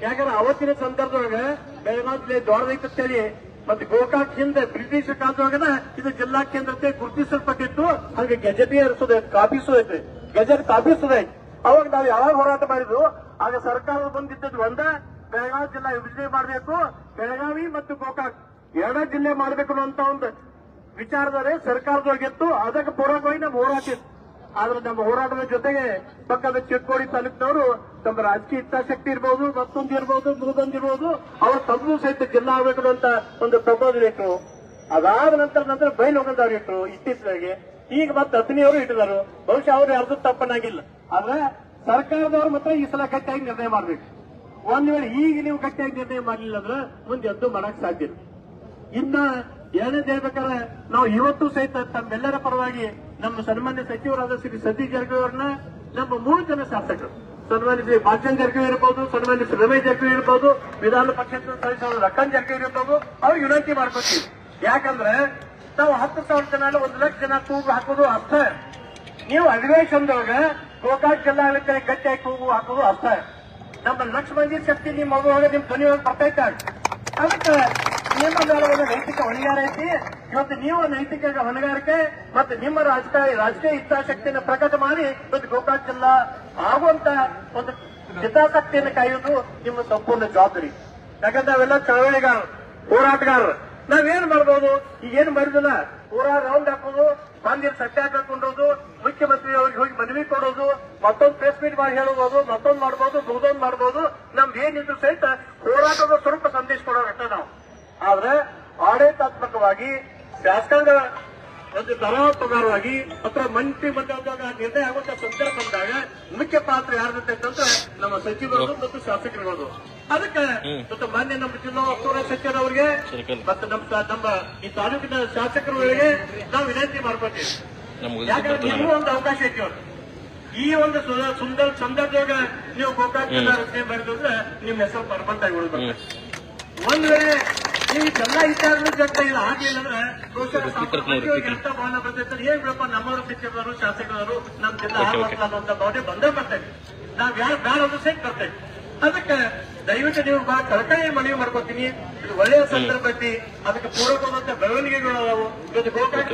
ಯಾಕಂದ್ರೆ ಅವತ್ತಿನ ಸಂದರ್ಭದೊಳಗೆ ಬೆಳಗಾವಿ ಜಿಲ್ಲೆ ದೊಡ್ಡದೈತಂತೇಳಿ ಮತ್ತೆ ಗೋಕಾಕ್ ಹಿಂದೆ ಬ್ರಿಟಿಷ್ ಕಾಲದೊಳಗನ ಇದು ಜಿಲ್ಲಾ ಕೇಂದ್ರತೆ ಗುರುತಿಸಲ್ಪಟ್ಟಿತ್ತು. ಹಾಗೆ ಗೆಜೆಟ್ ಕಾಪಿಸೋದೈತಿ, ಗೆಜೆಟ್ ಕಾಪಿಸೋದೈತಿ. ಅವಾಗ ನಾವು ಯಾವಾಗ ಹೋರಾಟ ಮಾಡಿದ್ವು, ಆಗ ಸರ್ಕಾರ ಬಂದಿದ್ದದ್ದು ಒಂದ ಬೆಳಗಾವಿ ಜಿಲ್ಲಾ ವಿಭಜನೆ ಮಾಡಬೇಕು, ಬೆಳಗಾವಿ ಮತ್ತು ಗೋಕಾಕ್ ಎರಡೇ ಜಿಲ್ಲೆ ಮಾಡಬೇಕು ಅನ್ನುವಂತ ಒಂದು ವಿಚಾರದರೆ ಸರ್ಕಾರದೊಳಗಿತ್ತು. ಅದಕ್ಕೆ ಪೂರಕವಾಗಿ ನಮ್ಮ ಹೋರಾಟ ಇತ್ತು. ಆದ್ರೆ ನಮ್ಮ ಹೋರಾಟದ ಜೊತೆಗೆ ಪಕ್ಕದ ಚಿಕ್ಕೋಡಿ ತಾಲೂಕಿನವರು ತಮ್ಮ ರಾಜಕೀಯ ಇಚ್ಛಾಶಕ್ತಿ ಇರ್ಬೋದು, ಮತ್ತೊಂದು ಇರ್ಬೋದು, ಮೂರೊಂದಿರ್ಬೋದು, ಅವ್ರು ತಮ್ಮದು ಸಹಿತ ಜಿಲ್ಲಾ ಆಗಬೇಕು ಅಂತ ಒಂದು ಪ್ರಪೋಸಲ್ ಇಟ್ಟರು. ಅದಾದ ನಂತರ ಬಯಲು ಹೋಗದವ್ರು ಇಟ್ಟರು ಇತ್ತೀಚೆಗೆ. ಈಗ ಮತ್ತೆ ಹತ್ತನಿಯವರು ಇಟ್ಟಿದ್ದಾರೆ. ಬಹುಶಃ ಅವ್ರು ಯಾರ್ದು ತಪ್ಪನಾಗಿಲ್ಲ. ಆದ್ರೆ ಸರ್ಕಾರದವರು ಮಾತ್ರ ಈ ಸಲ ಗಟ್ಟಿಯಾಗಿ ನಿರ್ಣಯ ಮಾಡಬೇಕು. ಒಂದ್ ವೇಳೆ ಈಗ ನೀವು ಗಟ್ಟಿಯಾಗಿ ನಿರ್ಣಯ ಮಾಡಲಿಲ್ಲ ಅಂದ್ರೆ ಮುಂದೆ ಎದ್ದು ಮಾಡಕ್ ಸಾಧ್ಯ ಇಲ್ಲ. ಇನ್ನ ಏನೇನು ಹೇಳ್ಬೇಕಾದ್ರೆ ನಾವು ಇವತ್ತು ಸಹಿತ ತಮ್ಮೆಲ್ಲರ ಪರವಾಗಿ ನಮ್ಮ ಸನ್ಮಾನ್ಯ ಸಚಿವರಾದ ಶ್ರೀ ಸತೀಶ್ ಜಾರಕಿಹೊಳಿ ಅವರನ್ನ, ನಮ್ಮ 3 ಜನ ಶಾಸಕರು, ಸನ್ಮಾನ್ಯ ಶ್ರೀ ಬಾಲಚಂದ್ರ ಜಾರಕಿಹೊಳಿ ಇರಬಹುದು, ಸನ್ಮಾನ್ಯ ಶ್ರೀ ರಮೇಶ್ ಜಾರಕಿಹೊಳಿ ಇರಬಹುದು, ವಿಧಾನ ಪಕ್ಷದ ಸದಸ್ಯರಾದ ಲಖನ್ ಜಾರಕಿಹೊಳಿ ಇರಬಹುದು, ಅವ್ರಿಗೆ ವಿನಂತಿ ಮಾಡ್ಕೊತೀವಿ. ಯಾಕಂದ್ರೆ ನಾವು 10,000 ಜನ 1 ಲಕ್ಷ ಜನ ಕೂಗು ಹಾಕೋದು ಅರ್ಥ. ನೀವು ಅಧಿವೇಶನದೊಳಗೆ ಗೋಕಾಕ್ ಜಿಲ್ಲಾ ಗಟ್ಟಿಯಾಗಿ ಕೂಗು ಹಾಕೋದು ಅರ್ಥ. ನಮ್ಮ ಲಕ್ಷ ಮಂದಿ ಶಕ್ತಿ ನಿಮ್ಮ ಮಗುವಾಗ ನಿಮ್ ಧ್ವನಿಯೊಳಗೆ ಬರ್ತೈತೆ. ಅದಕ್ಕೆ ನಿಯಮಗಳ ನೈತಿಕ ಹೊಣೆಗಾರ ಐತಿ. ಇವತ್ತು ನೀವು ನೈತಿಕ ಹೊಣೆಗಾರಿಕೆ ಮತ್ತೆ ನಿಮ್ಮ ರಾಜಕೀಯ ಇಚ್ಛಾಶಕ್ತಿಯನ್ನು ಪ್ರಕಟ ಮಾಡಿ ಇವತ್ತು ಗೋಕಾಕ್ ಜಿಲ್ಲಾ ಆಗುವಂತ ಒಂದು ಹಿತಾಸಕ್ತಿಯನ್ನು ಕಾಯುವುದು ನಿಮ್ಮ ಸಂಪೂರ್ಣ ಜವಾಬ್ದಾರಿ. ಯಾಕಂದ್ರೆ ನಾವೆಲ್ಲ ಚಳವಳಿಗಾರರು, ಹೋರಾಟಗಾರರು. ನಾವೇನ್ ಮಾಡ್ಬೋದು, ಈಗೇನು ಮಾಡಿದಿಲ್ಲ, ಪೂರಾ ರೌಂಡ್ ಹಾಕೋದು, ಬಂದಿರ್ ಸತ್ಯಾಗ್ರಹ ಕೊಂಡೋದು, ಮುಖ್ಯಮಂತ್ರಿ ಅವ್ರಿಗೆ ಹೋಗಿ ಮನವಿ ಕೊಡೋದು, ಮತ್ತೊಂದು ಪ್ರೆಸ್ ಮೀಟ್ ಮಾಡಿ ಹೇಳಬಹುದು, ಮತ್ತೊಂದು ಮಾಡ್ಬೋದು, ಮುಗ್ದೊಂದು ಮಾಡ್ಬೋದು. ನಮ್ದು ಏನಿದ್ರು ಸಹಿತ ಹೋರಾಟದ ಸ್ವರೂಪ ಸಂದೇಶ ಕೊಡೋರಷ್ಟ ನಾವು. ಆದ್ರೆ ಆಡಳಿತಾತ್ಮಕವಾಗಿ ಶಾಸಕಾಂಗ ಒಂದು ಪ್ರಕಾರವಾಗಿ ಅಥವಾ ಮಂತ್ರಿ ಮಂಡಲದಾಗ ನಿರ್ಣಯ ಆಗುವಂತ ಸಂದರ್ಭ ಬಂದಾಗ ಮುಖ್ಯ ಪಾತ್ರ ಯಾರ್ದಂತೆ ಅಂತಂದ್ರೆ ನಮ್ಮ ಸಚಿವರು ಮತ್ತು ಶಾಸಕರುಗಳು. ಅದಕ್ಕೆ ಮತ್ತು ಮಾನ್ಯ ನಮ್ಮ ಜಿಲ್ಲಾ ಉಸ್ತುವಾರಿ ಸಚಿವರವರಿಗೆ ಮತ್ತು ನಮ್ಮ ಈ ತಾಲೂಕಿನ ಶಾಸಕರುಗಳಿಗೆ ನಾವು ವಿನಂತಿ ಮಾಡ್ಕೊತೀವಿ. ಯಾಕಂದ್ರೆ ನಿಮಗೂ ಒಂದು ಅವಕಾಶ ಐತಿ. ಈ ಒಂದು ಸುಂದರ ಸಂದರ್ಭದಾಗ ನೀವು ಗೋಕಾಕ್ ಜಿಲ್ಲಾ ರಚನೆ ಮಾಡಿದ್ರೆ ನಿಮ್ಮ ಹೆಸರು ಪರ್ಮನೆಂಟ್ ಆಗಿ ಉಳಿಬೇಕು. ಒಂದ್ ವೇಳೆ ನೀವು ಎಲ್ಲ ವಿಚಾರಗಳು ಜೊತೆ ಇಲ್ಲ ಆಗಿಲ್ಲ ಅಂದ್ರೆ ಭಾವನೆ ಬರ್ತೈತೆ. ಏನ್ ಬಿಡಪ್ಪ, ನಮ್ಮವರು ಸಚಿವರು ಶಾಸಕರು ನಮ್ಮ ಜಿಲ್ಲಾ ಹಾಕಲ್ಲ ಅನ್ನುವಂತ ಭಾವನೆ ಬಂದೇ ಬರ್ತೈತೆ. ನಾವ್ ಯಾರು ಬೇಡ ಒಂದು ಸಹಿತ ಬರ್ತೈತೆ. ಅದಕ್ಕೆ ದಯವಿಟ್ಟು ನೀವು ಬಹಳ ಕಳಕಳಿ ಮನವಿ ಮಾಡ್ಕೊತೀನಿ. ಇದು ಒಳ್ಳೆಯ ಸಂದರ್ಭ ಐತಿ. ಅದಕ್ಕೆ ಪೂರಕವಾದಂತ ಬೆಳವಣಿಗೆಗಳು ಅದಾವು. ಇವತ್ತು ಗೋಕಾಕ್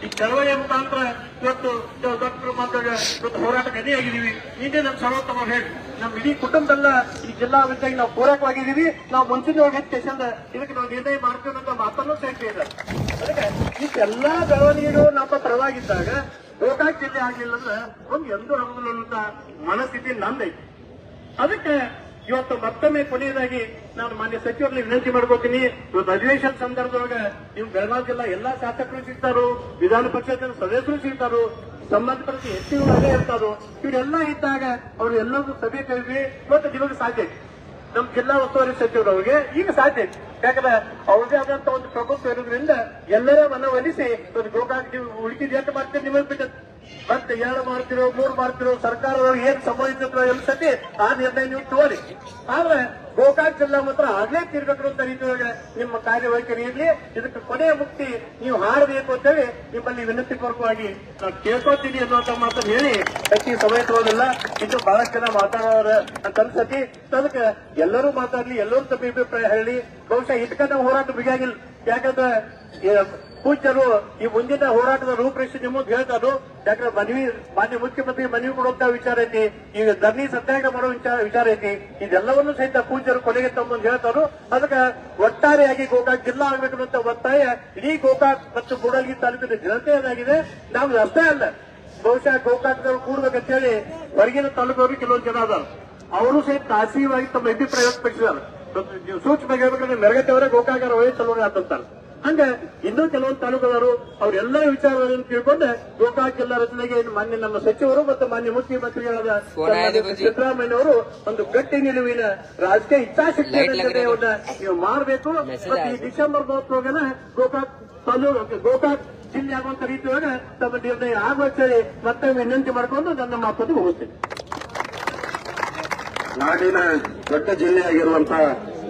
ಈ ಚಳವಳಿಯ ಮುಖಾಂತರ ಇವತ್ತು ಡಾಕ್ಟರ್ ಮಾತಾಡ ಇವತ್ತು ಹೋರಾಟಕ್ಕೆ ಅಣಿಯಾಗಿದ್ದೀವಿ. ನಿನ್ನೆ ನಮ್ಮ ಸರ್ವೋತ್ತಮ ಹೇಳಿ ನಮ್ಮ ಇಡೀ ಕುಟುಂಬದಲ್ಲ ಈ ಜಿಲ್ಲಾ ವಿದ್ಯಾಗಿ ನಾವು ಪೂರಕವಾಗಿದ್ದೀವಿ. ನಾವು ಮುಂಚಿನ ಹೆಚ್ಚಿಂದ ಇದಕ್ಕೆ ನಾವು ನಿರ್ಣಯ ಮಾಡ್ತೇವೆ ಅಂತ ಮಾತನ್ನು ಸೇರಿದೆ. ಅದಕ್ಕೆ ಇಷ್ಟೆಲ್ಲಾ ಬೆಳವಣಿಗೆಗಳು ನಮ್ಮ ಪರವಾಗಿದ್ದಾಗ ಗೋಕಾಕ್ ಜಿಲ್ಲೆ ಆಗ್ಲಿಲ್ಲ ಅಂದ್ರೆ ಒಂದು ಎಂದೂ ಆಗುದಿಲ್ಲ ಅನ್ನುವಂತ ಮನಸ್ಥಿತಿ ನಂದೈತಿ. ಅದಕ್ಕೆ ಇವತ್ತು ಮತ್ತೊಮ್ಮೆ ಕೊನೆಯದಾಗಿ ನಾನು ಮಾನ್ಯ ಸಚಿವರಲ್ಲಿ ವಿನಂತಿ ಮಾಡ್ಕೋತೀನಿ. ಇವತ್ತು ಅಧಿವೇಶನ ಸಂದರ್ಭದೊಳಗೆ ನೀವು ಬೆಳಗಾವಿ ಜಿಲ್ಲಾ ಎಲ್ಲಾ ಶಾಸಕರು ಸಿಗ್ತಾರೋ, ವಿಧಾನ ಪರಿಷತ್ತಿನ ಸದಸ್ಯರು ಸಿಗ್ತಾರೋ, ಸಂಬಂಧಪಟ್ಟ ಹೆಚ್ಚಿನ ಅದೇ ಇರ್ತಾರೋ, ಇವರೆಲ್ಲ ಇದ್ದಾಗ ಅವರು ಎಲ್ಲರೂ ಸಭೆ ಕರೆದ್ವಿ. ಇವತ್ತು ನಿಮಗೆ ಸಾಧ್ಯ ನಮ್ಮ ಜಿಲ್ಲಾ ಉಸ್ತುವಾರಿ ಸಚಿವರವರಿಗೆ ಈಗ ಸಾಧ್ಯ. ಯಾಕಂದ್ರೆ ಅವ್ರದೇ ಆದಂತ ಒಂದು ಪ್ರಭುತ್ವ ಇರೋದ್ರಿಂದ ಎಲ್ಲರ ಮನವೊಲಿಸಿ ಇವತ್ತು ಗೋಕಾಕ್ ನೀವು ಉಳಿಕಿದ ಎಷ್ಟು ಮಾಡ್ತೀರಿ ನಿಮಗೆ ಬಿಟ್ಟು ಮತ್ತೆ 2 ಮಾಡ್ತಿರೋ 3 ಮಾಡ್ತಿರೋ ಸರ್ಕಾರದವ್ರು ಏನ್ ಸಂಬಂಧಿಸಿದ್ರು ಸತಿ ಆ ನಿರ್ಣಯ ನೀವು ತೋರಿ. ಆದ್ರೆ ಗೋಕಾಕ್ ಜಿಲ್ಲಾ ಮಾತ್ರ ಆಗ್ಲೇ ತಿರ್ಗಬೇಕು ಅಂತ ರೀತಿಯೊಳಗೆ ನಿಮ್ಮ ಕಾರ್ಯವೈಖರಿ ಇರಲಿ. ಇದಕ್ಕೆ ಕೊನೆಯ ಮುಕ್ತಿ ನೀವು ಹಾಡಬೇಕು ಅಂತ ಹೇಳಿ ನಿಮ್ಮಲ್ಲಿ ವಿನಂತಿ ಪೂರ್ವಕವಾಗಿ ನಾನು ಕೇಳ್ಕೊತೀನಿ ಅನ್ನುವಂತ ಮಾತನ್ನು ಹೇಳಿ ಹೆಚ್ಚಿಗೆ ಸಮಯ ತಗೋದಿಲ್ಲ. ಇದು ಬಹಳಷ್ಟು ಜನ ಮಾತಾಡೋರ ಅಂತ ಅನ್ಸತಿ. ಅದಕ್ಕೆ ಎಲ್ಲರೂ ಮಾತಾಡ್ಲಿ, ಎಲ್ಲರೂ ತಮ್ಮ ಅಭಿಪ್ರಾಯ ಹೇಳಿ. ಬಹುಶಃ ಇದಕ್ಕೆ ನಾವು ಹೋರಾಟ ಬಿಗಿಯಾಗಿಲ್ಲ. ಯಾಕಂದ್ರೆ ಪೂಜ್ಯರು ಈ ಮುಂದಿನ ಹೋರಾಟದ ರೂಪರೇಷೆ ನಿಮ್ಮದು ಹೇಳ್ತಾರು. ಯಾಕಂದ್ರೆ ಮಾನ್ಯ ಮುಖ್ಯಮಂತ್ರಿ ಮನವಿ ಕೊಡುವಂತ ವಿಚಾರ ಐತಿ, ಈಗ ಧರಣಿ ಸತ್ಯಾಗ್ರಹ ಮಾಡೋ ವಿಚಾರ ಐತಿ. ಇದೆಲ್ಲವನ್ನೂ ಸಹಿತ ಪೂಜ್ಯರು ಕೊನೆಗೆ ತಮ್ಮಂದು ಹೇಳ್ತಾರು. ಅದಕ್ಕೆ ಒಟ್ಟಾರೆಯಾಗಿ ಗೋಕಾಕ್ ಜಿಲ್ಲಾ ಆಗಬೇಕನ್ನುವಂತ ಒತ್ತಾಯ ಇಡೀ ಗೋಕಾಕ್ ಮತ್ತು ಕೂಡಲಗಿ ತಾಲೂಕಿನ ಜನತೆಯದಾಗಿದೆ. ನಾವು ಅಷ್ಟೇ ಅಲ್ಲ, ಬಹುಶಃ ಗೋಕಾಕ್ನವರು ಕೂಡ್ಬೇಕಂತ ಹೇಳಿ ಹೊರಗಿನ ತಾಲೂಕವರು ಕೆಲವೊಂದು ಜನ ಅದಾರ. ಅವರು ಸಹಿತ ಖಾಸಗಿಯಾಗಿ ತಮ್ಮ ಅಭಿಪ್ರಾಯ ವ್ಯಕ್ತಪಡಿಸಿದ್ದಾರೆ. ಸೂಕ್ಷ್ಮ ಹೇಳ್ಬೇಕಂದ್ರೆ ಮೆರಗಟ್ಟೆಯವರೇ ಗೋಕಾಕರ ವಯಸ್ಸಲ್ಲವರೇ ಆದಂತಾರೆ. ಹಂಗ ಇನ್ನೂ ಕೆಲವೊಂದು ತಾಲೂಕುದಾರು ಅವರೆಲ್ಲ ವಿಚಾರಗಳನ್ನು ತಿಳ್ಕೊಂಡು ಗೋಕಾಕ್ ಜಿಲ್ಲಾ ರಚನೆಗೆ ಮಾನ್ಯ ನಮ್ಮ ಸಚಿವರು ಮತ್ತು ಮಾನ್ಯ ಮುಖ್ಯಮಂತ್ರಿಗಳಾದ ಸಿದ್ದರಾಮಯ್ಯ ಅವರು ಒಂದು ಗಟ್ಟಿ ನಿಲುವಿನ ರಾಜಕೀಯ ಇಚ್ಛಾಶಕ್ತಿ ನಿರ್ಣಯವನ್ನ ನೀವು ಮಾಡಬೇಕು. ಮತ್ತು ಈ ಡಿಸೆಂಬರ್ 30 ಗೋಕಾಕ್ ಜಿಲ್ಲೆ ಆಗುವಂತ ರೀತಿಯೊಳಗೆ ತಮ್ಮ ನಿರ್ಣಯ ಆಗುವಂತ ಹೇಳಿ ಮತ್ತೆ ವಿನಂತಿ ಮಾಡಿಕೊಂಡು ನನ್ನ ಮಾತನ್ನು ಮುಗಿಸ್ತೀನಿ. ನಾಡಿನ ದೊಡ್ಡ ಜಿಲ್ಲೆಯಾಗಿರುವಂತಹ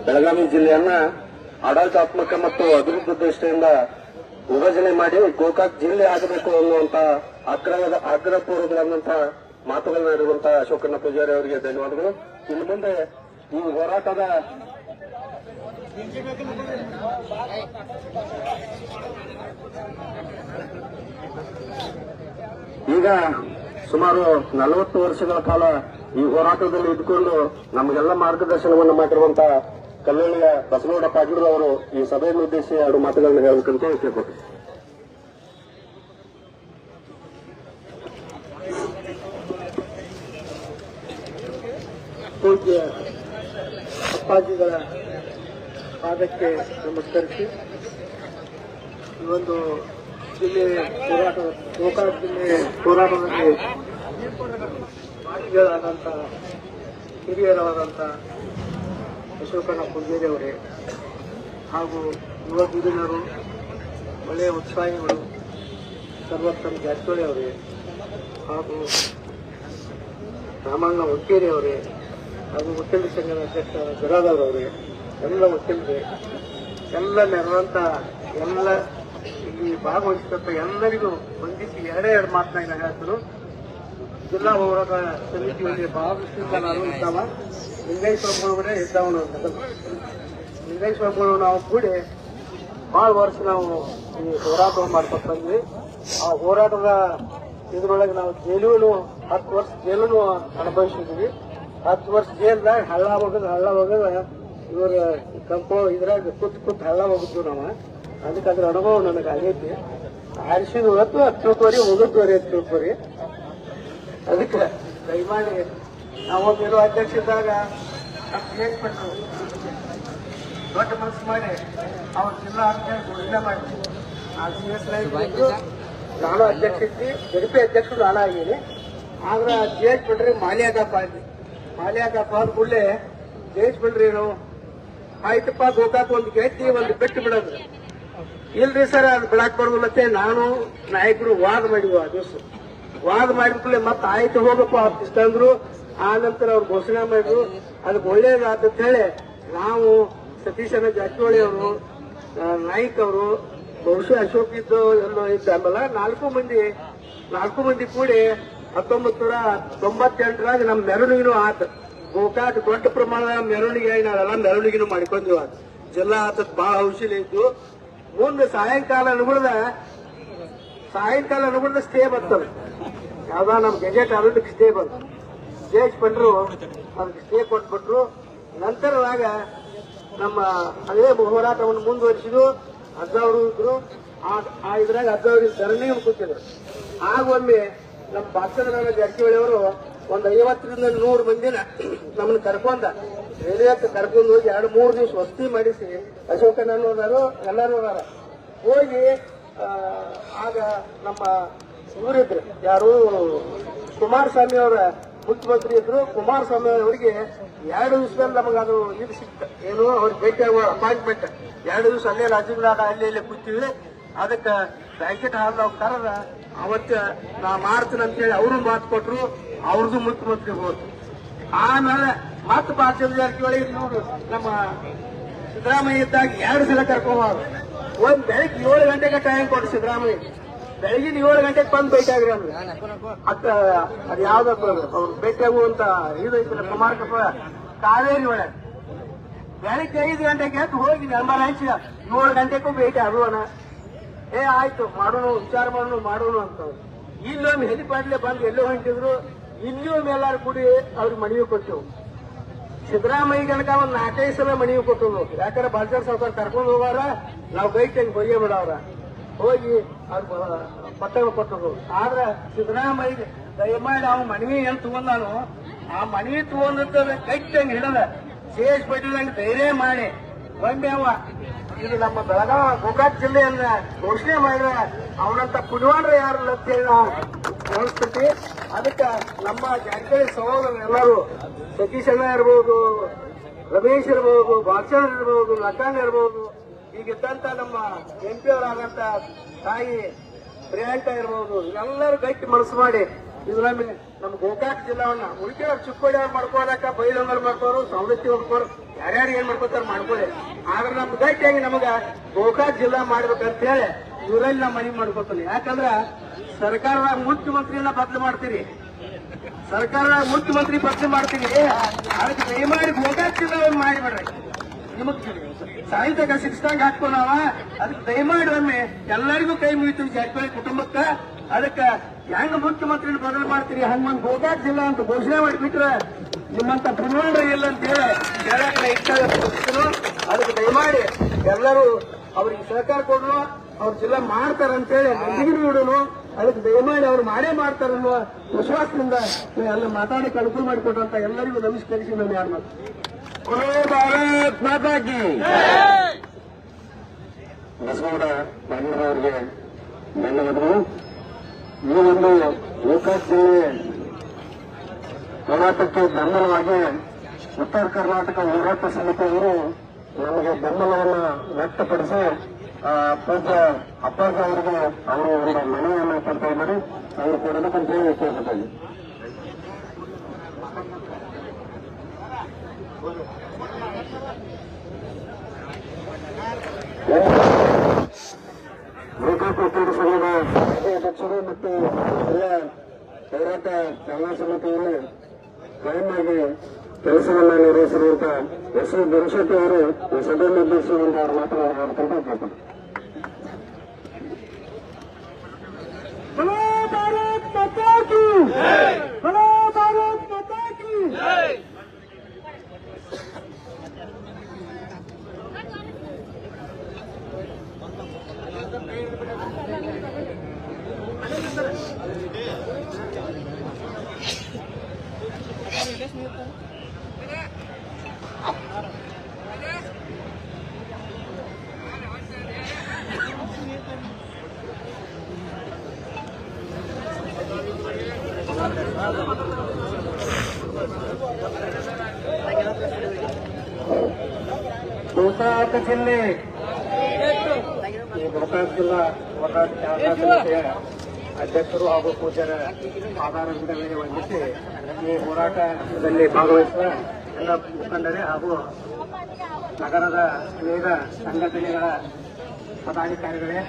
ಬೆಳಗಾವಿ ಜಿಲ್ಲೆಯನ್ನ ಆಡಳಿತಾತ್ಮಕ ಮತ್ತು ಅಭಿವೃದ್ಧಿ ದೃಷ್ಟಿಯಿಂದ ವಿಭಜನೆ ಮಾಡಿ ಗೋಕಾಕ್ ಜಿಲ್ಲೆ ಆಗಬೇಕು ಅನ್ನುವಂತ ಆಗ್ರಹಪೂರ್ವಕವಾದಂತಹ ಮಾತುಗಳನ್ನಾಡಿರುವಂತಹ ಅಶೋಕಣ್ಣ ಪೂಜಾರಿ ಅವರಿಗೆ ಧನ್ಯವಾದಗಳು. ಇನ್ನು ಮುಂದೆ ಈ ಹೋರಾಟದ ಈಗ ಸುಮಾರು 40 ವರ್ಷಗಳ ಕಾಲ ಈ ಹೋರಾಟದಲ್ಲಿ ಇದ್ದುಕೊಂಡು ನಮಗೆಲ್ಲ ಮಾರ್ಗದರ್ಶನವನ್ನು ಮಾಡಿರುವಂತಹ ಕಲ್ಲಳ್ಳಿಯ ಬಸವನಗೌಡ ಪಾಟೀಲ್ ಅವರು ಈ ಸಭೆಯನ್ನು ಉದ್ದೇಶಿಸಿ 2 ಮಾತುಗಳನ್ನು ಹೇಳಬೇಕಂತ ಕೇಳ್ಕೊಳ್ತೀನಿ. ಪೂಜ್ಯ ಅಪ್ಪಾಜಿಗಳ ಪಾದಕ್ಕೆ ನಮಸ್ಕರಿಸಿ ಈ ಒಂದು ಜಿಲ್ಲೆ ಹೋರಾಟ ಗೋಕಾಕ್ ಜಿಲ್ಲೆ ಹೋರಾಟದಲ್ಲಿ ಮಾದಿಗಳಾದಂಥ ಹಿರಿಯರಾದಂಥ ಅಶೋಕಣ್ಣ ಪೂಜಾರಿ ಅವರೇ ಹಾಗೂ ಯುವ ಧುರೀಣರು ಒಳ್ಳೆಯ ಉತ್ಸಾಹಿಗಳು ಸರ್ವೋತ್ತಮ ಜಾರಕಿಹೊಳಿ ಅವರೇ ಹಾಗೂ ರಾಮಣ್ಣ ಹುಕ್ಕೇರಿ ಅವರೇ ಹಾಗೂ ವಕೀಲರ ಸಂಘದ ಅಧ್ಯಕ್ಷ ಬಿರಾದರ್ ಅವರೇ ಎಲ್ಲ ವಕೀಲರೇ ಎಲ್ಲ ನೆರವಂತ ಎಲ್ಲ ಇಲ್ಲಿ ಭಾಗವಹಿಸಿದಂತ ಎಲ್ಲರಿಗೂ ವಂದಿಸಿ ಎರಡೇ ಮಾತನಾಡಿ ನಾನು ಹೇಳ್ತೀನಿ. ಜಿಲ್ಲಾ ಹೋರಾಟ ಸಮಿತಿಯಲ್ಲಿ ಭಾಗವಹಿಸಿದ ನಾನು ಇದ್ದಾವ ಲಿಂಗೇಶ್ವರಗಳೇ ಇದ್ದಾವನು ಲಿಂಗೇಶ್ವರಗಳು ನಾವು ಕೂಡಿ ಭಾಳ ವರ್ಷ ನಾವು ಈ ಹೋರಾಟ ಮಾಡ್ಕೊಂಡು ಬಂದ್ವಿ. ಆ ಹೋರಾಟದ ಇದ್ರೊಳಗೆ ನಾವು ಜೈಲೂ 10 ವರ್ಷ ಜೈಲೂ ಅನುಭವಿಸಿದ್ವಿ. 10 ವರ್ಷ ಜೈಲ್ದಾಗ ಹಳ್ಳ ಹೋಗದ ಇವ್ರ ಇದ್ರಾಗ ಕೂತ್ ಹಳ್ಳ ಹೋಗಿದ್ವಿ ನಾವು. ಅದಕ್ಕೆ ಅದ್ರ ಅನುಭವ ನನಗೆ ಆಗೈತಿ. ಆರಿಸಿದ ಹೊತ್ತು 10 ಹೋಗಿದ್ವರಿ 10 ಅದಕ್ಕೆ ದಯಮಾಡಿ ನಾವೊಂದಿರೋ ಅಧ್ಯಕ್ಷ ಇದ್ದಾಗ ಹೇಳ್ಬಿಟ್ಟು ದೊಡ್ಡ ಮನಸ್ಸು ಮಾಡಿ ಅವ್ರ ಜಿಲ್ಲಾ ಅಧ್ಯಕ್ಷ ಘೋಷಣೆ ಮಾಡಿದ್ವಿ. ಆ ನಾನು ಅಧ್ಯಕ್ಷ ಇದ್ದಿ ಜಡಿಪಿ ಅಧ್ಯಕ್ಷರು ನಾನು ಆಗೀನಿ. ಆದ್ರೆ ಜೇಜ್ ಬಿಡ್ರಿ ಮಾಲಿಯಾಗಪ್ಪ ಅಲ್ಲಿ ಮಾಲಿಯಾಗಪ್ಪ ಆದ ಕೂಡಲೇ ಜೇಜ್ ಬಿಡ್ರಿ ನಾವು ಆಯ್ತಪ್ಪ ಗೋಕಾಕ್ ಒಂದು ಗೆದ್ದಿ ಒಂದು ಬಿಟ್ಟು ಬಿಡೋದು ಇಲ್ರಿ ಸರ್ ಅದು ಬಿಡಾಕ್ ಬರೋದಿಲ್ಲತ್ತೆ ನಾನು ನಾಯಕರು ವಾದ ಮಾಡಿದ್ವು. ಆ ದಿವಸ ವಾದ ಮಾಡಿದ ಕೂಡಲೇ ಮತ್ತೆ ಆಯ್ತು ಹೋಗಪ್ಪ ಇಷ್ಟಂದ್ರು. ಆ ನಂತರ ಅವ್ರು ಘೋಷಣೆ ಮಾಡಿದ್ರು. ಅದಕ್ಕೆ ಒಳ್ಳೇದಾದ ಹೇಳಿ ನಾವು ಸತೀಶಣ್ಣ ಜಾರಕಿಹೊಳಿ ಅವರು ನಾಯ್ಕ್ ಅವರು ಬಹುಶಃ ಅಶೋಕ್ ಇದ್ದು ಎಲ್ಲೋ ಇದ್ದ ಆಮೇಲೆ 4 ಮಂದಿ ಕೂಡಿ 1998ರಾಗ ನಮ್ಮ ಮೆರವಣಿಗೆನೂ ಆತ ಗೋಕಾಕ್ ದೊಡ್ಡ ಪ್ರಮಾಣದ ಮೆರವಣಿಗೆ ನಾವೆಲ್ಲ ಮೆರವಣಿಗೆನೂ ಮಾಡ್ಕೊಂಡ್ವಿ. ಆತ ಜಿಲ್ಲಾ ಆತದ್ ಬಹಳ ಔಷಧಿ ಇದ್ದು. ಮುಂದೆ ಸಾಯಂಕಾಲ ಅನುಗುಣದ ಸ್ಟೇ ಬರ್ತದೆ. ಯಾವ್ದ ನಮ್ ಗೆಜೆಟ್ ಅದಕ್ಕೆ ಸ್ಟೇ ಬಂತು. ಜೇಜ್ ಪಂಡ್ರು ಅದಕ್ಕೆ ಸ್ಟೇ ಕೊಟ್ಬಿಟ್ರು. ನಂತರದಾಗ ನಮ್ಮ ಅದೇ ಹೋರಾಟವನ್ನು ಮುಂದುವರಿಸಿದ್ರು. ಅಜ್ಜವರು ಇದ್ರು. ಆ ಇದ್ರಾಗ ಅಜ್ಜವ್ರಿಗೆ ಧರಣಿ ಕೂತಿದ್ರು. ಆಗೊಮ್ಮೆ ನಮ್ಮ ಪಾರ್ಶ್ವನಾರಾಯಣ ಜಾರಕಿಹೊಳಿ ಅವರು ಒಂದು 50ರಿಂದ 100 ಮಂದಿನ ನಮ್ಮನ್ನ ಕರ್ಕೊಂಡ ರೇಡಿಯೋಕ್ಕೆ ಕರ್ಕೊಂಡು ಹೋಗಿ 2-3 ದಿವಸ ವಸತಿ ಮಾಡಿಸಿ ಅಶೋಕಣ್ಣನೂ ಅದಾರು ಎಲ್ಲರೂ ಅದಾರ ಹೋಗಿ ಆಗ ನಮ್ಮ ಇವರಿದ್ರು ಯಾರು ಕುಮಾರಸ್ವಾಮಿ ಅವರ ಮುಖ್ಯಮಂತ್ರಿ ಇದ್ರು. ಕುಮಾರಸ್ವಾಮಿ ಅವರಿಗೆ 2 ದಿವಸದಲ್ಲಿ ನಮಗೆ ಅದು ಇದು ಸಿಕ್ತ ಏನು ಅವ್ರಿಗೆ ಭೇಟಿ ಆಗುವ ಅಪಾಯಿಂಟ್ಮೆಂಟ್ 2 ದಿವಸ ಅಲ್ಲೇ ರಾಜೀವ್ನಾಗ ಅಲ್ಲಿ ಕೂತೀವಿ. ಅದಕ್ಕೆ ಬ್ಯಾಂಕೆಟ್ ಹಾಲ್ ನಾವು ಕರೆದ ಅವತ್ತ ನಾ ಮಾಡ್ತೀನಿ ಅಂತ ಹೇಳಿ ಅವರು ಮಾತು ಕೊಟ್ರು. ಅವ್ರದ್ದು ಮುಖ್ಯಮಂತ್ರಿ ಹೋದ್ರು. ಆಮೇಲೆ ಮತ್ತೆ ಪಾರ್ಥ ಜಾರಕಿಹೊಳಿ ನೋಡು ನಮ್ಮ ಸಿದ್ದರಾಮಯ್ಯ ಇದ್ದಾಗ 2 ಸಲ ಕರ್ಕೊಂಡ್ರು. ಒಂದ್ ಬೆಳಗ್ಗೆ 7 ಗಂಟೆಗೆ ಟೈಮ್ ಕೊಟ್ಟು ಸಿದ್ದರಾಮಯ್ಯ ಬೆಳಗಿನ 7 ಗಂಟೆಗೆ ಬಂದು ಭೇಟಿ ಆಗ್ರಿ ಅಂದ್ರೆ ಅದು ಯಾವ್ದಪ್ಪ ಅವ್ರು ಭೇಟಿ ಆಗುವಂತ ಇದು ಐತಿಲ್ಲ ಕುಮಾರಕಪ್ಪ ಕಾವೇರಿ ಒಳಗೆ ಬೆಳಗ್ಗೆ 5 ಗಂಟೆಗೆ ಹೋಗಿ ನಂಬರ್ ಹಂಚಿ 7 ಗಂಟೆಗೂ ಭೇಟಿ ಆಗುವಣ. ಆಯ್ತು ಮಾಡೋಣ ವಿಚಾರ ಮಾಡೋಣ ಅಂತ ಇಲ್ಲೊಮ್ಮೆ ಹೆಲಿಪ್ಯಾಡ್ಲೆ ಬಂದು ಎಲ್ಲೋ ಹೊಂಟಿದ್ರು. ಇಲ್ಲೊಮ್ಮೆ ಎಲ್ಲಾರು ಕೂಡಿ ಅವ್ರಿಗೆ ಮನವಿ ಕೊಟ್ಟೆವು. ಸಿದ್ದರಾಮಯ್ಯ ಗಣಕ ಒಂದು 4-5 ಸಲ ಮನವಿ ಕೊಟ್ಟರು. ಯಾಕಂದ್ರೆ ಬಾಲ್ಚರ್ ಸಾವ್ಕಾರ ಕರ್ಕೊಂಡು ಹೋಗಾರ ನಾವು ಭೇಟಿ ಬಯ್ಯ ಬಿಡವ್ರ ಹೋಗಿ ಅವ್ರ ಪತ್ರ ಕೊಟ್ಟರು. ಆದ್ರೆ ಸಿದ್ದರಾಮಯ್ಯ ದಯಮಾಡಿ ಅವ್ನು ಮನವಿ ಏನ್ ತಗೊಂಡಾನು ಆ ಮನವಿ ತಗೊಂಡ ಕೈಟಂಗ್ ಹಿಡದ ಜೇಜ್ ಪಟೇಲ್ ಧೈರ್ಯ ಮಾಡಿ ಒಮ್ಮೆ ಅವ ಇದು ನಮ್ಮ ಬೆಳಗಾವಿ ಗೋಕಾಕ್ ಜಿಲ್ಲೆಯನ್ನ ಘೋಷಣೆ ಮಾಡಿದ್ರೆ ಅವನಂತ ಪುಡಿವಾಡ್ರೆ ಯಾರು ಅಂತ ಹೇಳಿ ನಾವು ಅನಿಸ್ತೈತಿ. ಅದಕ್ಕೆ ನಮ್ಮ ಜಾರಕಿಹೊಳಿ ಸಹೋದರರು ಎಲ್ಲರೂ ಸತೀಶಣ್ಣ ಇರ್ಬೋದು, ರಮೇಶ್ ಇರ್ಬೋದು, ಬಾಕ್ಷರ್ ಇರ್ಬೋದು, ಲಖನ್ ಇರ್ಬೋದು, ಈಗಿದ್ದಂತ ನಮ್ಮ MP ಅವರಾಗಂತ ತಾಯಿ ಪ್ರಿಯಾಂಕ ಇರ್ಬೋದು, ಎಲ್ಲರೂ ಗಟ್ಟಿ ಮನಸ್ಸು ಮಾಡಿ ಇದ್ರೊಮ್ಮೆ ನಮ್ಮ ಗೋಕಾಕ್ ಜಿಲ್ಲಾವನ್ನ ಉಳಿಕೆಯವ್ರು ಚಿಕ್ಕೋಡಿ ಅವ್ರು ಮಾಡ್ಕೋದಕ್ಕ ಬೈಲಂಗಲ್ ಮಾಡ್ಕೋರು ಸವದತ್ತಿ ಹೊಡ್ಕೋರು ಯಾರ್ಯಾರು ಏನ್ ಮಾಡ್ಕೋತಾರ ಮಾಡ್ಕೊಳ್ಳಿ. ಆದ್ರೆ ನಮ್ ಗಟ್ಟಿಯಾಗಿ ನಮಗ ಗೋಕಾಕ್ ಜಿಲ್ಲಾ ಮಾಡ್ಬೇಕಂತ ಹೇಳಿ ಇವರಲ್ಲಿ ನಾ ಮನವಿ ಮಾಡ್ಕೋತೀನಿ. ಯಾಕಂದ್ರ ಸರ್ಕಾರದಾಗ ಮುಖ್ಯಮಂತ್ರಿಯನ್ನ ಬದಲು ಮಾಡ್ತೀರಿ, ಸರ್ಕಾರದಾಗ ಮುಖ್ಯಮಂತ್ರಿ ಬದಲು ಮಾಡ್ತೀರಿ, ಅದಕ್ಕೆ ದಯಮಾಡಿ ಗೋಕಾಕ್ ಜಿಲ್ಲಾವನ್ನು ಮಾಡಿಬಿಡ್ರಿ. ನಿಮಗ್ ಸಾಹಿತ್ಯಕ ಶಿಕ್ಷಣಾಗ ಹಾಕೋಣವ, ಅದಕ್ಕೆ ದಯಮಾಡಿ ಒಮ್ಮೆ ಎಲ್ಲರಿಗೂ ಕೈ ಮುಗಿತೀವಿ ಜಾರಕಿಹೊಳಿ ಕುಟುಂಬಕ್ಕ. ಅದಕ್ಕೆ ಹೆಂಗ ಮುಖ್ಯಮಂತ್ರಿ ಬದಲು ಮಾಡ್ತೀರಿ ಹಂಗ ಗೋಕಾಕ್ ಜಿಲ್ಲಾ ಅಂತ ಘೋಷಣೆ ಮಾಡಿಬಿಟ್ರೆ ನಿಮ್ಮಂತ ಬುದ್ಧಿವಂತರ ಇಲ್ಲ ಅಂತ ಹೇಳಕ್ಕೆ ಇಷ್ಟ. ಅದಕ್ಕೆ ದಯಮಾಡಿ ಎಲ್ಲರೂ ಅವ್ರಿಗೆ ಸಹಕಾರ ಕೊಡಲು ಅವ್ರ ಜಿಲ್ಲಾ ಮಾಡ್ತಾರಂತೇಳಿ ನಂಬಿಕೆ ನೋಡೋನು. ಅದಕ್ಕೆ ದಯಮಾಡಿ ಅವ್ರು ಮಾಡೇ ಮಾಡ್ತಾರನ್ನುವ ವಿಶ್ವಾಸದಿಂದ ಎಲ್ಲ ಮಾತಾಡಕ್ಕೆ ಅನುಕೂಲ ಮಾಡಿಕೊಟ್ರಂತ ಎಲ್ಲರಿಗೂ ನಮಸ್ಕರಿಸಿ ನಾನು ಯಾರು ಮಾಡ್ತೀನಿ. ಭಾರತ್ ಮಾತಾ ಕಿ ಬಸವಗೌಡ ಪಾಟೀಲರವರಿಗೆ ಧನ್ಯವಾದಗಳು. ಈ ಒಂದು ಗೋಕಾಕ್ ಜಿಲ್ಲೆ ಹೋರಾಟಕ್ಕೆ ಬೆಂಬಲವಾಗಿ ಉತ್ತರ ಕರ್ನಾಟಕ ಹೋರಾಟ ಸಮಿತಿಯವರು ನಮಗೆ ಬೆಂಬಲವನ್ನು ವ್ಯಕ್ತಪಡಿಸಿ ಅಪ್ಪಾಜಿ ಅವರಿಗೆ ಅವರು ಒಂದು ಮನವಿಯನ್ನು ಕೊಡ್ತಾ ಇದ್ದಾರೆ. ಅವರು ಕೊಡಬೇಕಂತ ಹೇಳಿ ಕೇಳ್ಕೊಳ್ತಾರೆ. ಗೋಕಾಕ್ ಒಕ್ಕೂಟ ಸಂಘದ ಅಧ್ಯಕ್ಷರು ಮತ್ತು ಜಿಲ್ಲಾ ಹೋರಾಟ ಚಾಲನಾ ಸಮಿತಿಯಲ್ಲಿ ಕಾಯಮಾಗಿ ಕೆಲಸವನ್ನು ನಿರ್ವಹಿಸಿರುವಂತಹ ಎಸ್ ವಿ ಗುರುಶೆಟ್ಟಿ ಅವರು ಈ ಸಭೆಯನ್ನು ಉದ್ದೇಶಿಸುವಂತಹ ಅವರು ಮಾತನಾಡುವಂತ ಭಾರತ್ ಮಾತಾ ಕಿ ಭಾರತ್ ಮಾತಾ ಕಿ. ಗೋಕಾಕ್ ಜಿಲ್ಲೆ ಈ ಗೋಕಾಕ್ ಜಿಲ್ಲಾ ಹೋರಾಟ ಚಾಲನಾ ಸಮಿತಿಯ ಅಧ್ಯಕ್ಷರು ಹಾಗೂ ಪೂಜ್ಯರ ಆಧಾರದ ಮೇಲೆ ವಂದಿಸಿ ಈ ಹೋರಾಟದಲ್ಲಿ ಭಾಗವಹಿಸುವ ಎಲ್ಲ ಮುಖಂಡರೇ ಹಾಗೂ ನಗರದ ವಿವಿಧ ಸಂಘಟನೆಗಳ ಪದಾಧಿಕಾರಿಗಳೇ,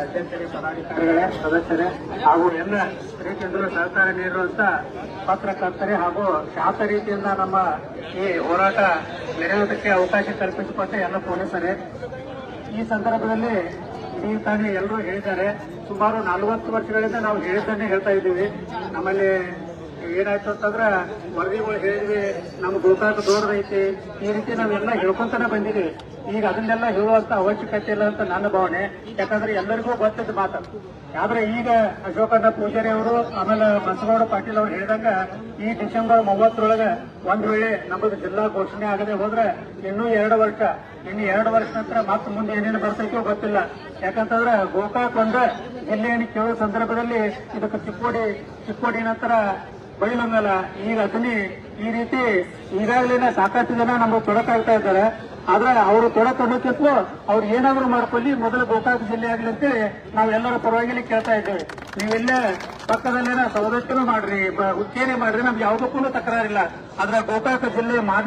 ಅಧ್ಯಕ್ಷರೇ, ಪದಾಧಿಕಾರಿಗಳೇ, ಸದಸ್ಯರೇ ಹಾಗೂ ಎಲ್ಲ ರೀತಿಯಿಂದಲೂ ಸಹಕಾರ ನೀಡುವಂತ ಪತ್ರಕರ್ತರೇ ಹಾಗೂ ಶಾಂತ ರೀತಿಯಿಂದ ನಮ್ಮ ಈ ಹೋರಾಟ ನಡೆಯುವುದಕ್ಕೆ ಅವಕಾಶ ಕಲ್ಪಿಸಿಕೊಟ್ಟ ಎಲ್ಲ ಪೊಲೀಸರೇ. ಈ ಸಂದರ್ಭದಲ್ಲಿ ಈ ತಾನೇ ಎಲ್ಲರೂ ಹೇಳಿದ್ದಾರೆ. ಸುಮಾರು 40 ವರ್ಷಗಳಿಂದ ನಾವು ಹೇಳಿದ್ದನ್ನೇ ಹೇಳ್ತಾ ಇದ್ದೀವಿ. ನಮ್ಮಲ್ಲಿ ಏನಾಯ್ತು ಅಂತಂದ್ರೆ ವರದಿಗಳು ಹೇಳಿದ್ವಿ, ನಮ್ಮ ಗೋಕಾಕ್ ದೊಡ್ಡದೈತಿ, ಈ ರೀತಿ ನಾವೆಲ್ಲ ಹೇಳ್ಕೊಂತಾನೆ ಬಂದಿದ್ದೀವಿ. ಈಗ ಅದನ್ನೆಲ್ಲ ಹೇಳುವಂತ ಅವಶ್ಯಕತೆ ಇಲ್ಲ ಅಂತ ನನ್ನ ಭಾವನೆ. ಯಾಕಂದ್ರೆ ಎಲ್ಲರಿಗೂ ಗೊತ್ತಿದ್ದ ಮಾತು. ಆದ್ರೆ ಈಗ ಅಶೋಕಣ್ಣ ಪೂಜಾರಿ ಅವರು ಆಮೇಲೆ ಬಸವಗೌಡ ಪಾಟೀಲ್ ಅವರು ಹೇಳಿದಂಗ ಈ ಡಿಸೆಂಬರ್ 30ರೊಳಗೆ ಒಂದ್ ವೇಳೆ ನಮ್ಮದು ಜಿಲ್ಲಾ ಘೋಷಣೆ ಆಗದೆ ಹೋದ್ರೆ ಇನ್ನೂ 2 ವರ್ಷ, ಇನ್ನು 2 ವರ್ಷ ನಂತರ ಮತ್ತೆ ಮುಂದೆ ಏನೇನು ಬರ್ತೈತೋ ಗೊತ್ತಿಲ್ಲ. ಯಾಕಂತಂದ್ರೆ ಗೋಕಾಕ್ ಒಂದು ಜಿಲ್ಲೆಯನ್ನು ಕೇಳೋ ಸಂದರ್ಭದಲ್ಲಿ ಇದಕ್ಕೆ ಚಿಕ್ಕೋಡಿ ನಂತರ ಬೈಲಂಗಲ, ಈಗ ಅದನ್ನೇ ಈ ರೀತಿ ಈಗಾಗಲೇ ಸಾಕಷ್ಟು ಜನ ನಮಗೆ ತೊಡಕಾಗ್ತಾ ಇದ್ದಾರೆ. ಆದ್ರೆ ಅವರು ತೊಡಕೊಡೋಕ್ಕಿಂತಲೂ ಅವ್ರು ಏನಾದ್ರು ಮಾಡ್ಕೊಳ್ಳಿ, ಮೊದಲು ಗೋಕಾಕ್ ಜಿಲ್ಲೆ ಆಗ್ಲಿ ಅಂತೇಳಿ ನಾವೆಲ್ಲರ ಪರವಾಗಿ ಕೇಳ್ತಾ ಇದ್ದೇವೆ. ನೀವೆಲ್ಲ ಪಕ್ಕದಲ್ಲೇನ ಸವದತ್ತಿನೂ ಮಾಡ್ರಿ, ಹುಕ್ಕೇರಿ ಮಾಡ್ರಿ, ನಮ್ಗೆ ಯಾವುದಕ್ಕೂ ತಕರಾರಿಲ್ಲ. ಆದ್ರೆ ಗೋಕಾಕ್ ಜಿಲ್ಲೆ ಮಾಡ್ಲಿ